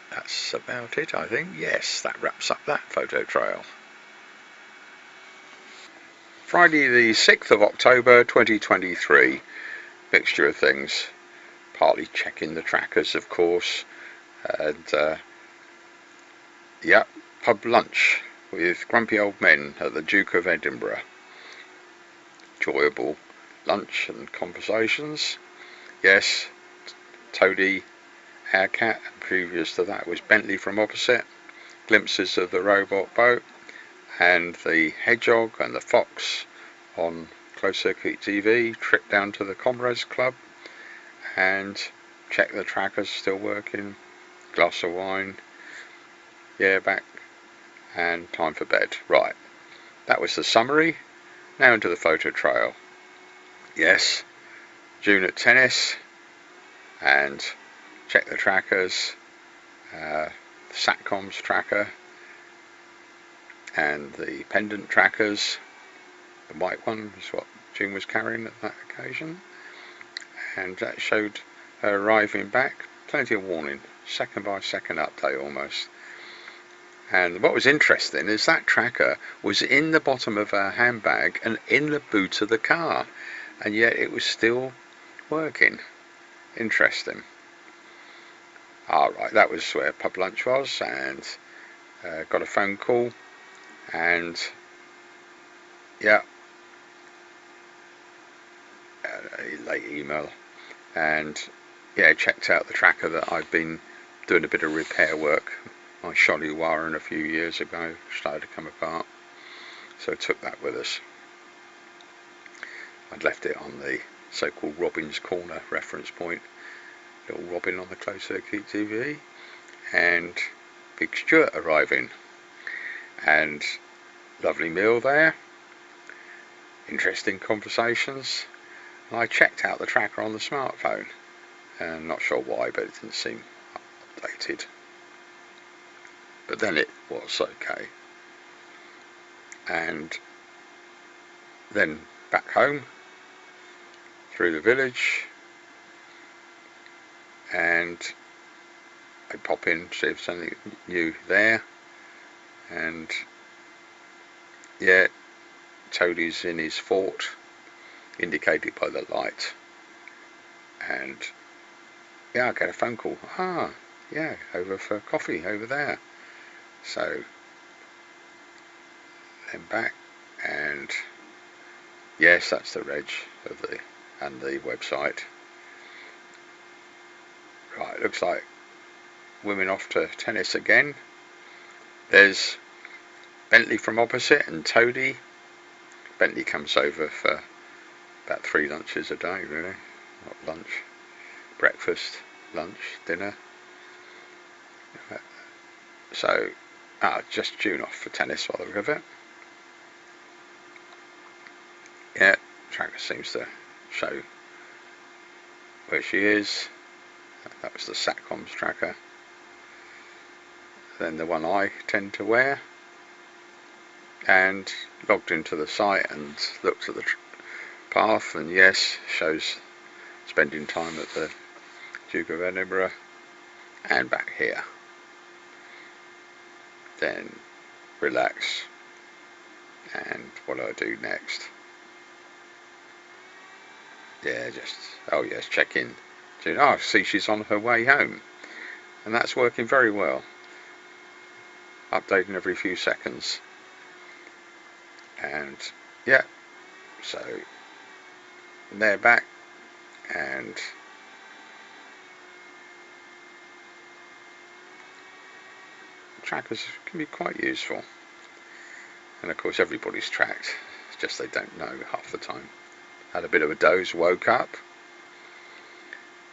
that's about it, I think. Yes, that wraps up that photo trail. Friday the 6th of October 2023, mixture of things, partly checking the trackers of course, and yeah, pub lunch with grumpy old men at the Duke of Edinburgh. Enjoyable lunch and conversations. Yes, Toady, our cat, and previous to that was Bentley from opposite, glimpses of the robot boat, and the hedgehog and the fox on closed circuit TV, trip down to the Comrades Club and check the trackers still working, glass of wine, yeah, back, and time for bed. Right, that was the summary. Now into the photo trail. Yes, June at tennis, and check the trackers, the Satcoms tracker and the pendant trackers. The white one is what June was carrying at that occasion, and that showed her arriving back. Plenty of warning, second by second update almost. And what was interesting is that tracker was in the bottom of her handbag and in the boot of the car, and yet it was still working. Interesting. Alright, that was where pub lunch was, and got a phone call, and yeah, a late email, and yeah, checked out the tracker that I'd been doing a bit of repair work. My shoddy wiring a few years ago started to come apart, so I took that with us. I'd left it on the so-called Robin's Corner reference point, little Robin on the closed circuit TV, and Big Stuart arriving, and lovely meal there, interesting conversations. I checked out the tracker on the smartphone, and not sure why, but it didn't seem updated. But then it was okay. And then back home, through the village, and I pop in, see if something new there, and yeah, Toadie's in his fort, indicated by the light, and yeah, I get a phone call. Yeah, over for coffee over there. So then back, and yes, that's the reg of the website. Right, looks like women off to tennis again. There's Bentley from opposite and Toadie. Bentley comes over for about 3 lunches a day, really. Not lunch, breakfast, lunch, dinner. So, just June off for tennis by the look of it. Yeah, tracker seems to show where she is. That was the Satcoms tracker. Then the one I tend to wear. And logged into the site and looked at the path, and yes, shows spending time at the Duke of Edinburgh and back here. Then relax, and what do I do next? Yeah, yes, check in. See, she's on her way home, and that's working very well. Updating every few seconds, and yeah, so they're back, and trackers can be quite useful. And of course everybody's tracked, it's just they don't know half the time. Had a bit of a doze, woke up,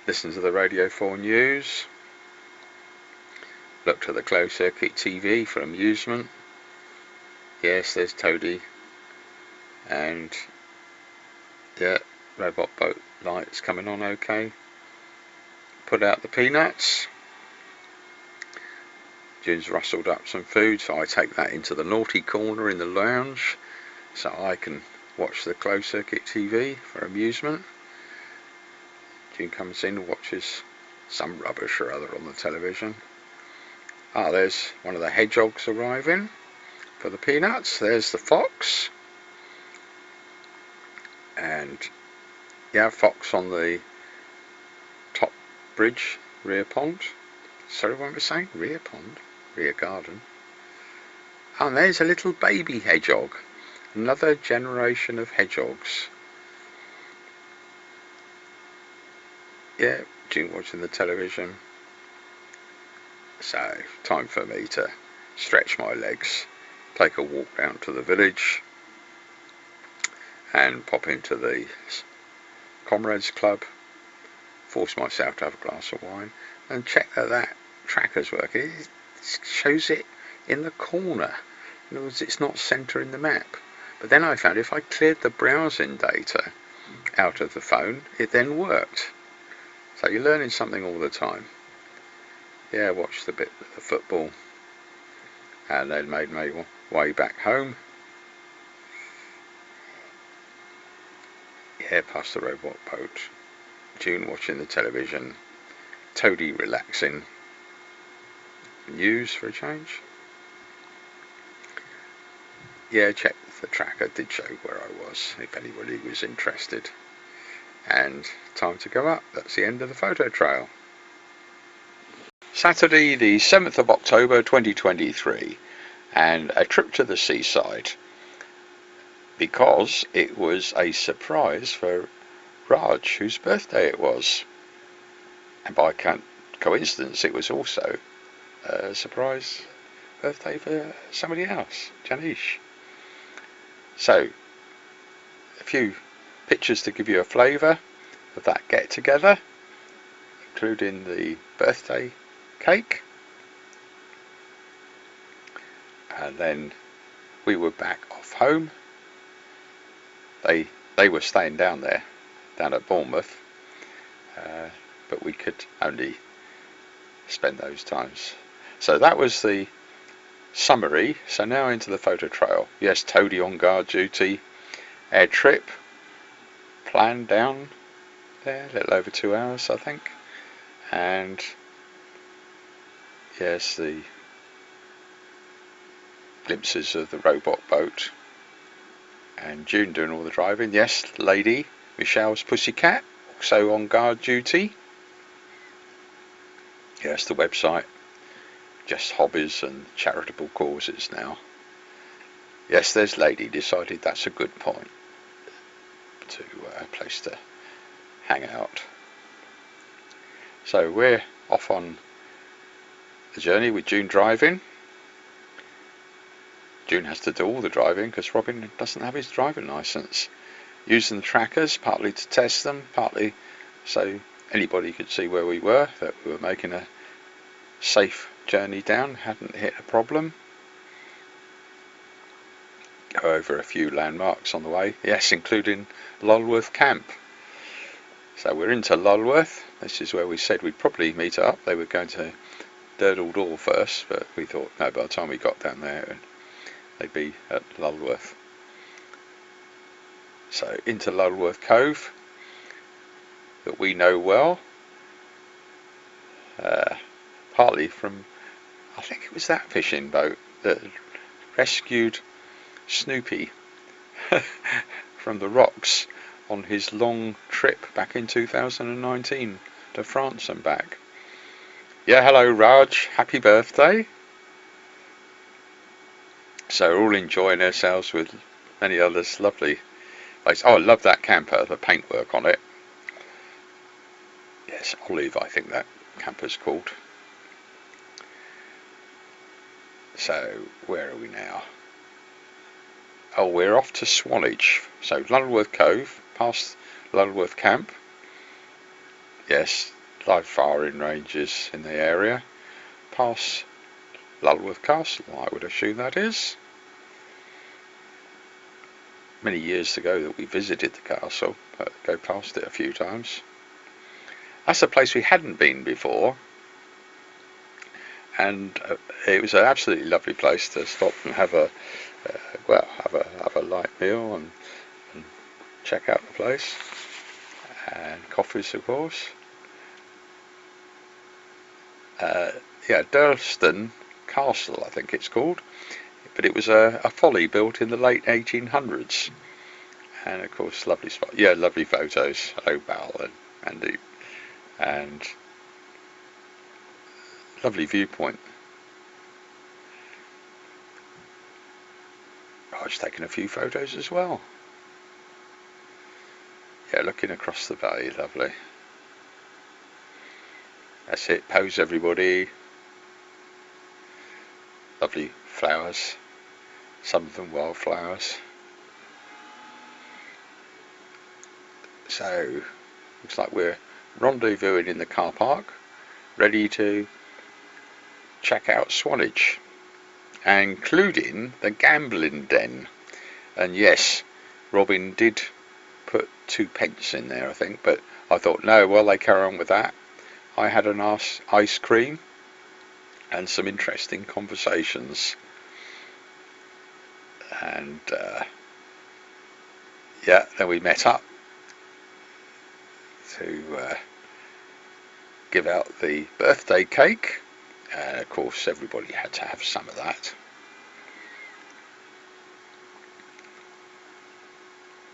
listened to the Radio 4 news, looked at the closed circuit TV for amusement. Yes, there's Toady, and yeah, robot boat lights coming on okay. Put out the peanuts. June's rustled up some food, so I take that into the naughty corner in the lounge so I can watch the closed circuit TV for amusement. June comes in and watches some rubbish or other on the television. Ah, there's one of the hedgehogs arriving for the peanuts. There's the fox. And yeah, fox on the top bridge, rear pond. Sorry, what am I saying? Rear pond? Rear garden. And there's a little baby hedgehog. Another generation of hedgehogs. Yeah, June watching the television. So, time for me to stretch my legs, take a walk down to the village, and pop into the Comrades Club, force myself to have a glass of wine, and check that tracker's working. It shows it in the corner. In other words, it's not centering the map. But then I found if I cleared the browsing data out of the phone, it then worked. So you're learning something all the time. Yeah, watched a bit of the football, and then made my way back home. Yeah, past the robot boat. June watching the television. Toady relaxing. News for a change. Yeah, check the tracker did show where I was, if anybody was interested. And time to go up. That's the end of the photo trail. Saturday the 7th of October 2023, and a trip to the seaside because it was a surprise for Raj, whose birthday it was, and by coincidence it was also a surprise birthday for somebody else, Janish. So a few pictures to give you a flavour of that get together, including the birthday cake, and then we were back off home. They were staying down at Bournemouth, but we could only spend those times. So that was the summary. So now into the photo trail. Yes, Toady on guard duty. Air trip planned down there, a little over 2 hours I think. And yes, the glimpses of the robot boat, and June doing all the driving. Yes, lady, Michelle's pussycat, also on guard duty. Yes, the website, just hobbies and charitable causes now. Yes, there's lady, decided that's a good point to a place to hang out. So we're off on the journey with June driving. June has to do all the driving because Robin doesn't have his driving licence. Using the trackers, partly to test them, partly so anybody could see where we were, that we were making a safe journey down, hadn't hit a problem. Go over a few landmarks on the way, yes, including Lulworth Camp. So we're into Lulworth. This is where we said we'd probably meet up. They were going to Durdle Door first, but we thought no, by the time we got down there they'd be at Lulworth. So into Lulworth Cove, that we know well, partly from, I think it was that fishing boat that rescued Snoopy from the rocks on his long trip back in 2019 to France and back. Yeah, hello Raj, happy birthday. So we're all enjoying ourselves with many others. Lovely place. Oh, I love that camper, the paintwork on it. Yes, Olive, I think that camper's called. So where are we now? Oh, we're off to Swanage. So Lulworth Cove, past Lulworth Camp. Yes, live firing ranges in the area. Past Lulworth Castle, I would assume that is. Many years ago that we visited the castle, but go past it a few times. That's a place we hadn't been before, and it was an absolutely lovely place to stop and have a have a light meal and check out the place, and coffees of course. Yeah, Durston Castle I think it's called, but it was a folly built in the late 1800s, and of course lovely spot. Yeah, lovely photos. Hello Bal and Andy, and lovely viewpoint. I was taking a few photos as well. Yeah, looking across the valley, lovely. That's it, pose everybody. Lovely flowers, some of them wildflowers. So, looks like we're rendezvousing in the car park, ready to check out Swanage, including the gambling den. And yes, Robin did put 2p in there I think, but I thought no, while they carry on with that, I had an ice cream and some interesting conversations, and yeah, then we met up to give out the birthday cake, and of course everybody had to have some of that.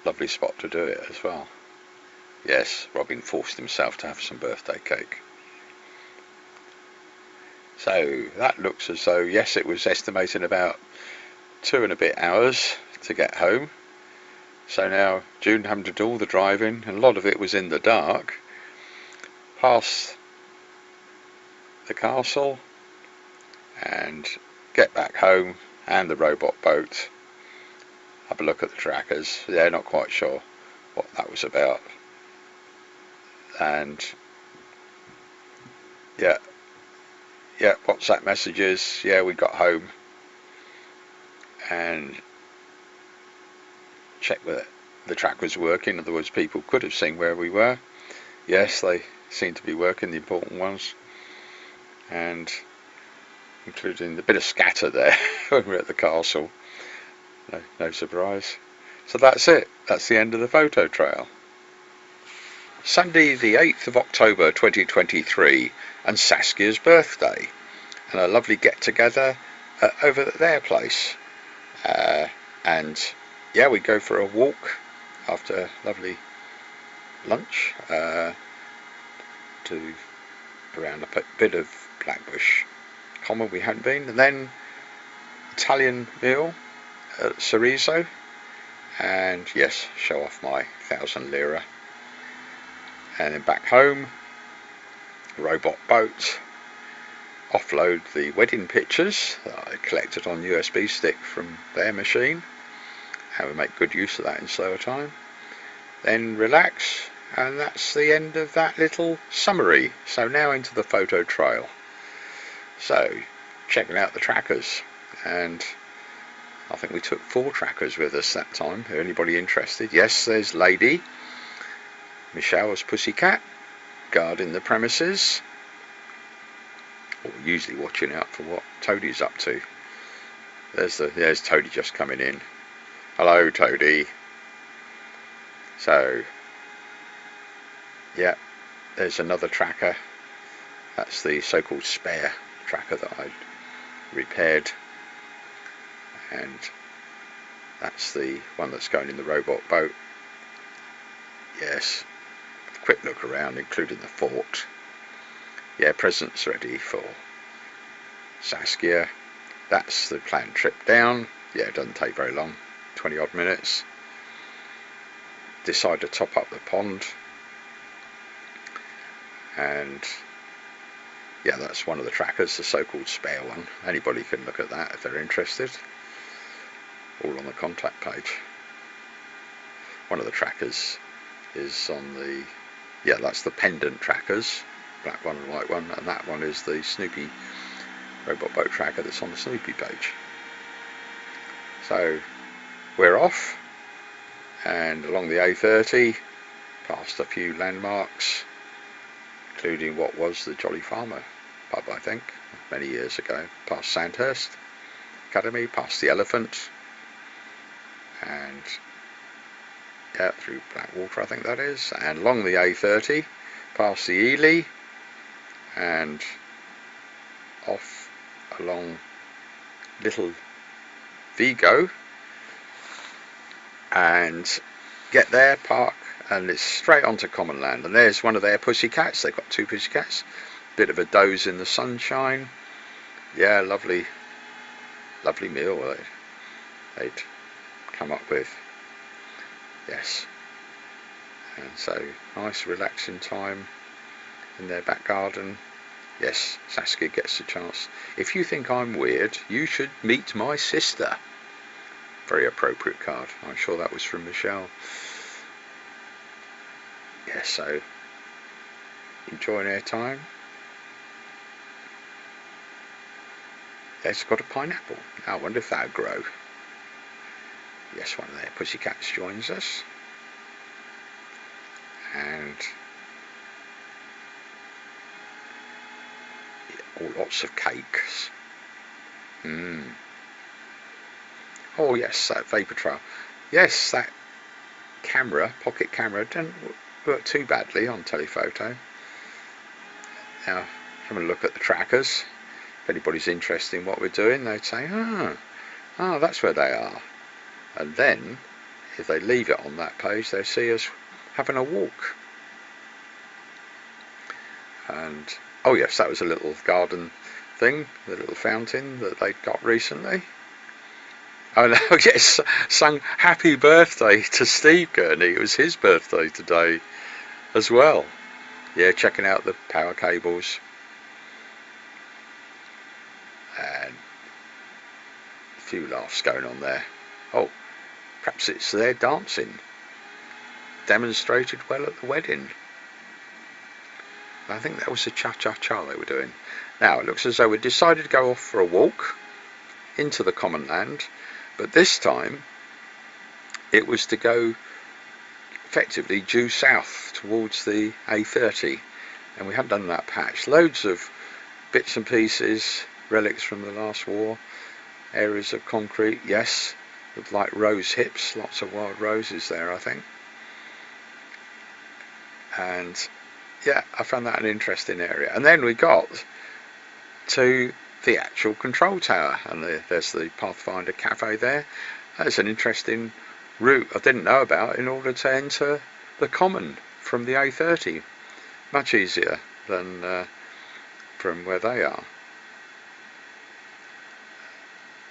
Lovely spot to do it as well. Yes, Robin forced himself to have some birthday cake. So that looks as though, yes, it was estimating about 2 and a bit hours to get home. So now June having to do all the driving, and a lot of it was in the dark, past the castle and get back home, and the robot boat. Have a look at the trackers. Yeah, not quite sure what that was about. And yeah, WhatsApp messages. Yeah, we got home and checked that the track was working. In other words, people could have seen where we were. Yes, they seem to be working, the important ones, and including the bit of scatter there when we're at the castle. No surprise. So that's it. That's the end of the photo trail. Sunday the 8th of October 2023, and Saskia's birthday, and a lovely get together over at their place, and yeah, we go for a walk after a lovely lunch to around a bit of Blackbush Common we hadn't been, and then Italian meal at Cerezo, and yes, show off my 1,000 lira, and then back home, robot boat, offload the wedding pictures that I collected on USB stick from their machine, and we make good use of that in slower time, then relax, and that's the end of that little summary. So now into the photo trail. So checking out the trackers, and I think we took 4 trackers with us that time. Anybody interested? Yes, there's Lady, Michelle's Pussycat, guarding the premises, or usually watching out for what Toadie's up to. There's Toadie just coming in. Hello Toadie. So yeah, there's another tracker. That's the so-called spare tracker that I repaired, and that's the one that's going in the robot boat. Yes, quick look around, including the fort. Yeah, presents ready for Saskia. That's the planned trip down. Yeah, it doesn't take very long, 20 odd minutes. Decide to top up the pond, and yeah, that's one of the trackers, the so-called spare one. Anybody can look at that if they're interested. All on the contact page. One of the trackers is on the, yeah, that's the pendant trackers, black one and white one, and that one is the Snoopy robot boat tracker that's on the Snoopy page. So we're off, and along the A30, past a few landmarks, including what was the Jolly Farmer pub, I think, many years ago, past Sandhurst Academy, past the Elephant, and yeah, through Blackwater, I think that is, and along the A30, past the Ely, and off along Little Vigo, and get there, park, and it's straight onto common land. And there's one of their pussycats. They've got two pussycats. Bit of a doze in the sunshine. Yeah, lovely meal they'd come up with. Yes. And so nice relaxing time in their back garden. Yes, Saskia gets a chance. If you think I'm weird, you should meet my sister. Very appropriate card. I'm sure that was from Michelle. Yes, so enjoying their time. It's got a pineapple. I wonder if that'll grow. Yes, one of their pussycats joins us. And lots of cakes. Oh yes, that vapor trail. Yes, that camera, pocket camera, didn't work too badly on telephoto. Now, having a look at the trackers. If anybody's interested in what we're doing, they'd say, that's where they are. And then, if they leave it on that page, they see us having a walk. And oh yes, that was a little garden thing, the little fountain that they'd got recently. Oh no, yes, sung happy birthday to Steve Gurney. It was his birthday today as well. Yeah, checking out the power cables. And a few laughs going on there. Oh, perhaps it's their dancing. Demonstrated well at the wedding. I think that was the cha-cha-cha they were doing. Now, it looks as though we decided to go off for a walk into the common land, but this time it was to go effectively due south towards the A30, and we hadn't done that patch. Loads of bits and pieces, relics from the last war, areas of concrete, yes, with like rose hips, lots of wild roses there, I think. And yeah, I found that an interesting area. And then we got to the actual control tower, and there's the Pathfinder cafe there. That's an interesting route I didn't know about in order to enter the common from the A30. Much easier than from where they are.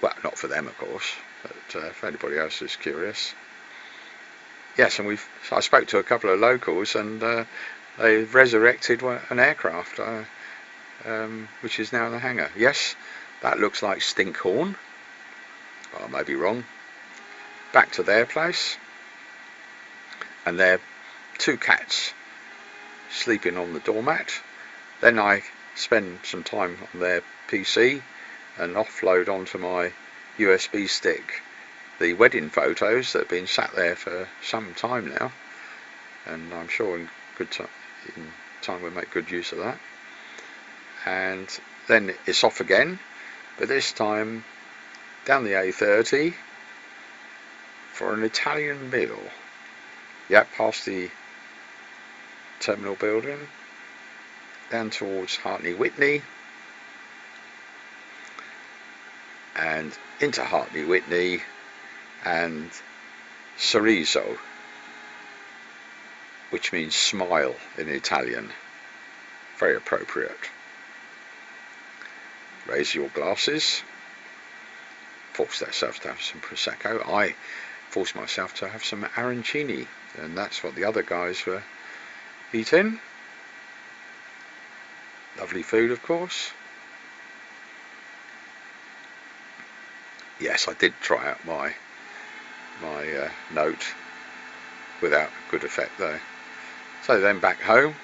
Well, not for them, of course, but if anybody else is curious. Yes, and I spoke to a couple of locals, and they've resurrected an aircraft, which is now in the hangar. Yes, that looks like Stinkhorn. Well, I may be wrong. Back to their place, and there are two cats sleeping on the doormat. Then I spend some time on their PC and offload onto my USB stick the wedding photos that have been sat there for some time now, and I'm sure in time we'll make good use of that. And then it's off again, but this time down the A30 for an Italian meal. Yep, past the terminal building, down towards Hartney Whitney, and into Hartney Whitney and sorriso, which means smile in Italian. Very appropriate. Raise your glasses. Force yourself to have some Prosecco. I forced myself to have some arancini, and that's what the other guys were eating. Lovely food, of course. Yes, I did try out my note without good effect though. So then back home.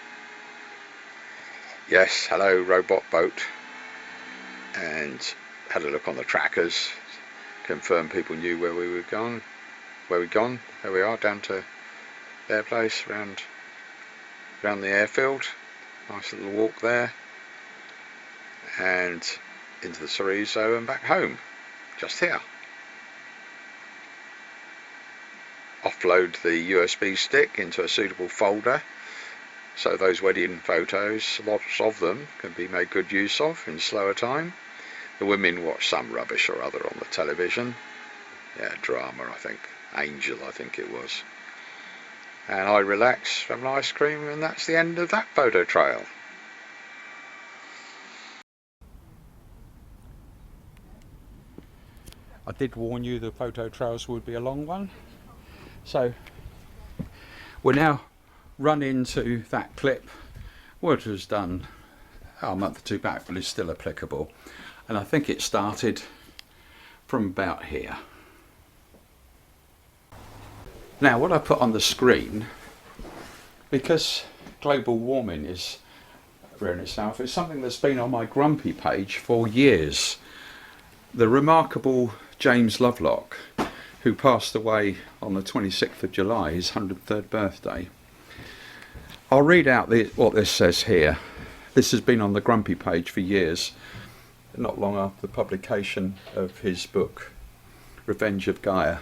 Yes, hello robot boat, and had a look on the trackers, confirmed people knew where we were gone. There we are, down to their place, round the airfield. Nice little walk there, and into the Cerezo and back home, just here. Offload the USB stick into a suitable folder, so those wedding photos, lots of them, can be made good use of in slower time. The women watch some rubbish or other on the television. Yeah, drama, I think. Angel, I think it was. And I relax, have an ice cream, and that's the end of that photo trail. I did warn you the photo trails would be a long one. So we're now run into that clip, which was done a month or two back, but is still applicable. And I think it started from about here. Now what I put on the screen, because global warming is rearing itself, it's something that's been on my grumpy page for years. The remarkable James Lovelock, who passed away on the 26th of July, his 103rd birthday. I'll read out what this says here. This has been on the grumpy page for years, not long after the publication of his book, Revenge of Gaia.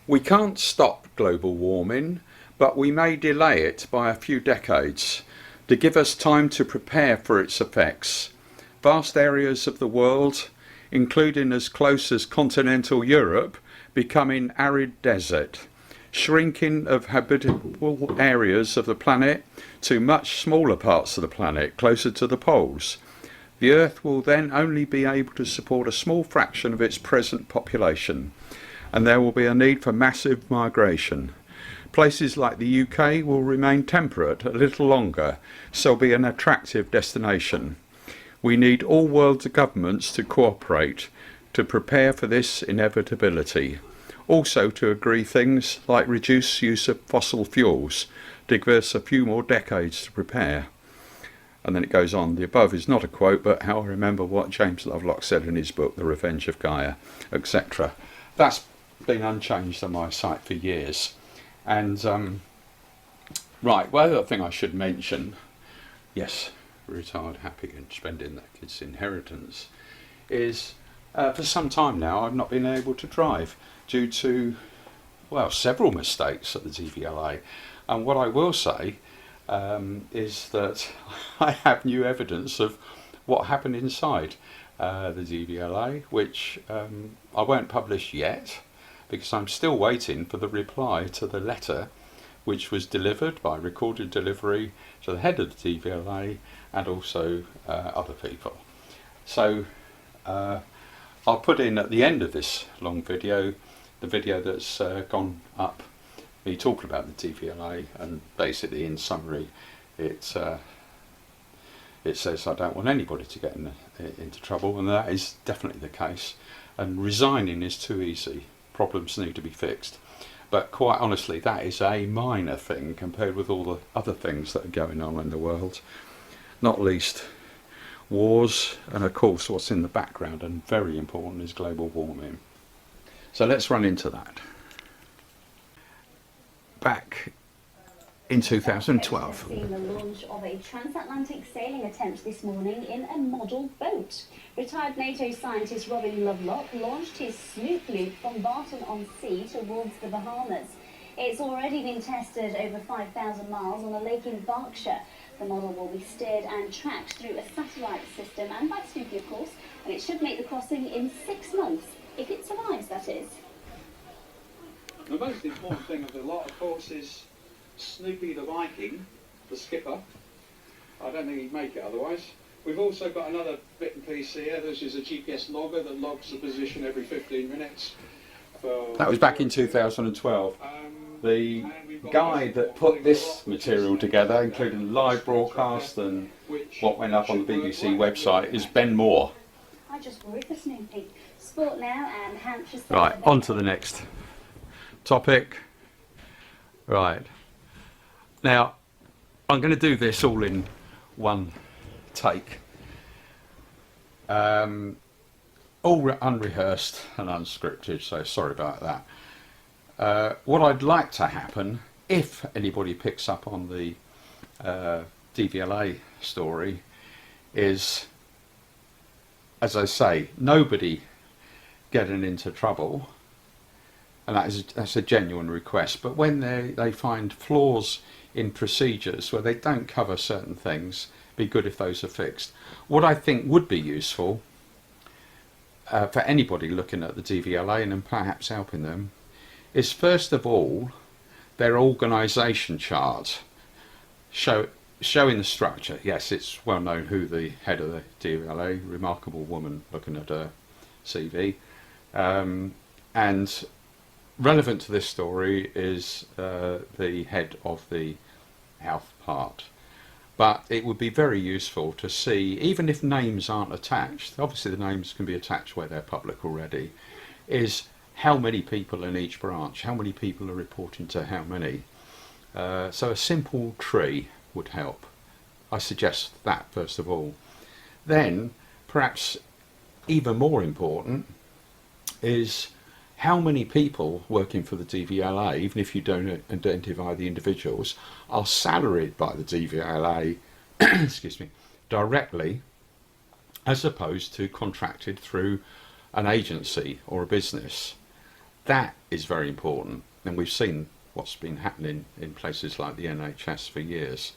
We can't stop global warming, but we may delay it by a few decades to give us time to prepare for its effects. Vast areas of the world, including as close as continental Europe, becoming arid desert, shrinking of habitable areas of the planet to much smaller parts of the planet, closer to the poles. The Earth will then only be able to support a small fraction of its present population, and there will be a need for massive migration. Places like the UK will remain temperate a little longer, so be an attractive destination. We need all world governments to cooperate to prepare for this inevitability. Also to agree things like reduce use of fossil fuels, to give us a few more decades to prepare. And then it goes on. The above is not a quote, but how I remember what James Lovelock said in his book, The Revenge of Gaia, etc. That's been unchanged on my site for years. And right, well, the other thing I should mention, yes, retired happy and spending that kid's inheritance, is for some time now I've not been able to drive due to, well, several mistakes at the DVLA. And what I will say is that I have new evidence of what happened inside the DVLA, which I won't publish yet because I'm still waiting for the reply to the letter which was delivered by recorded delivery to the head of the DVLA and also other people. So I'll put in at the end of this long video the video that's gone up, me talking about the DVLA, and basically in summary it says I don't want anybody to get into trouble, and that is definitely the case, and resigning is too easy. Problems need to be fixed. But quite honestly, that is a minor thing compared with all the other things that are going on in the world, not least wars, and of course what's in the background and very important is global warming. So let's run into that. Back in 2012. Seeing the launch of a transatlantic sailing attempt this morning in a model boat. Retired NATO scientist Robin Lovelock launched his Snoop Loop from Barton-on-Sea towards the Bahamas. It's already been tested over 5,000 miles on a lake in Berkshire. The model will be steered and tracked through a satellite system and by Snoopy, of course, and it should make the crossing in 6 months, if it survives, that is. The most important thing of the lot, of course, is Snoopy the Viking, the skipper. I don't think he'd make it otherwise. We've also got another bit and piece here. This is a GPS logger that logs the position every 15 minutes. That was back in 2012. The guy that put this material together, including live broadcast and what went up on the BBC website, is Ben Moore. I just worry for Snoopy. Sport now and Hampshire. Right, on to the next topic. Right. Now, I'm going to do this all in one take. All unrehearsed and unscripted, so sorry about that. What I'd like to happen, if anybody picks up on the DVLA story, is, as I say, nobody getting into trouble, and that's a genuine request. But when they find flaws in procedures where they don't cover certain things, be good if those are fixed. What I think would be useful for anybody looking at the DVLA and perhaps helping them is, first of all, their organisation chart showing the structure. Yes, it's well known who the head of the DVLA, remarkable woman, looking at her CV, and relevant to this story is the head of the health part. But it would be very useful to see, even if names aren't attached, obviously the names can be attached where they're public already, is how many people in each branch, how many people are reporting to how many. So a simple tree would help. I suggest that first of all. Then, perhaps even more important, is how many people working for the DVLA, even if you don't identify the individuals, are salaried by the DVLA excuse me, directly, as opposed to contracted through an agency or a business. That is very important, and we've seen what's been happening in places like the NHS for years.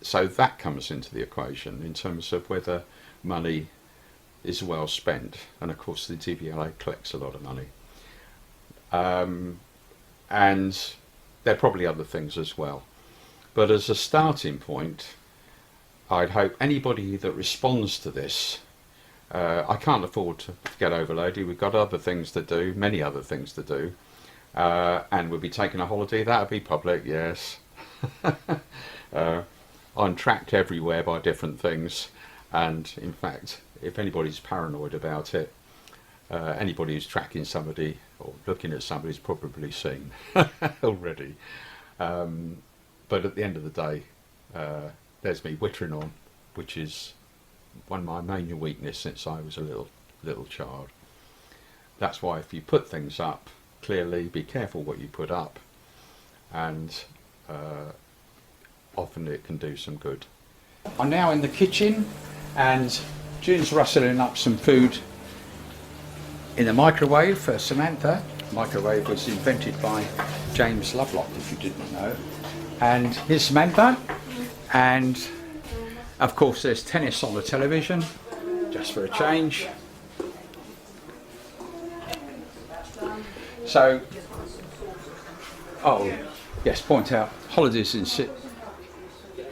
So that comes into the equation in terms of whether money is well spent, and of course the DVLA collects a lot of money, and there are probably other things as well. But as a starting point, I'd hope anybody that responds to this, I can't afford to get overloaded, we've got other things to do, many other things to do, and we'll be taking a holiday, that'll be public, yes. I'm tracked everywhere by different things, and in fact, if anybody's paranoid about it, anybody who's tracking somebody or looking at somebody's probably seen already. But at the end of the day, there's me whittering on, which is one of my main weaknesses since I was a little child. That's why if you put things up clearly, be careful what you put up, and often it can do some good. I'm now in the kitchen, and June's rustling up some food in the microwave for Samantha. The microwave was invented by James Lovelock, if you didn't know. And here's Samantha, and of course there's tennis on the television, just for a change. So, oh yes, point out, holidays in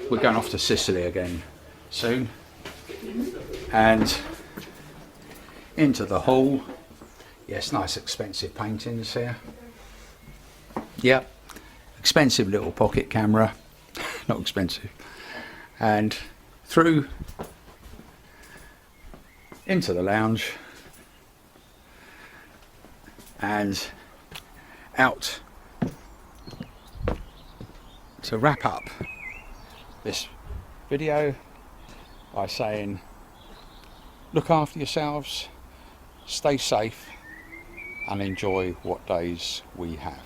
we're going off to Sicily again soon. And into the hall. Yes, nice expensive paintings here. Yep, expensive little pocket camera, not expensive. And through into the lounge and out to wrap up this video by saying, look after yourselves, stay safe, and enjoy what days we have.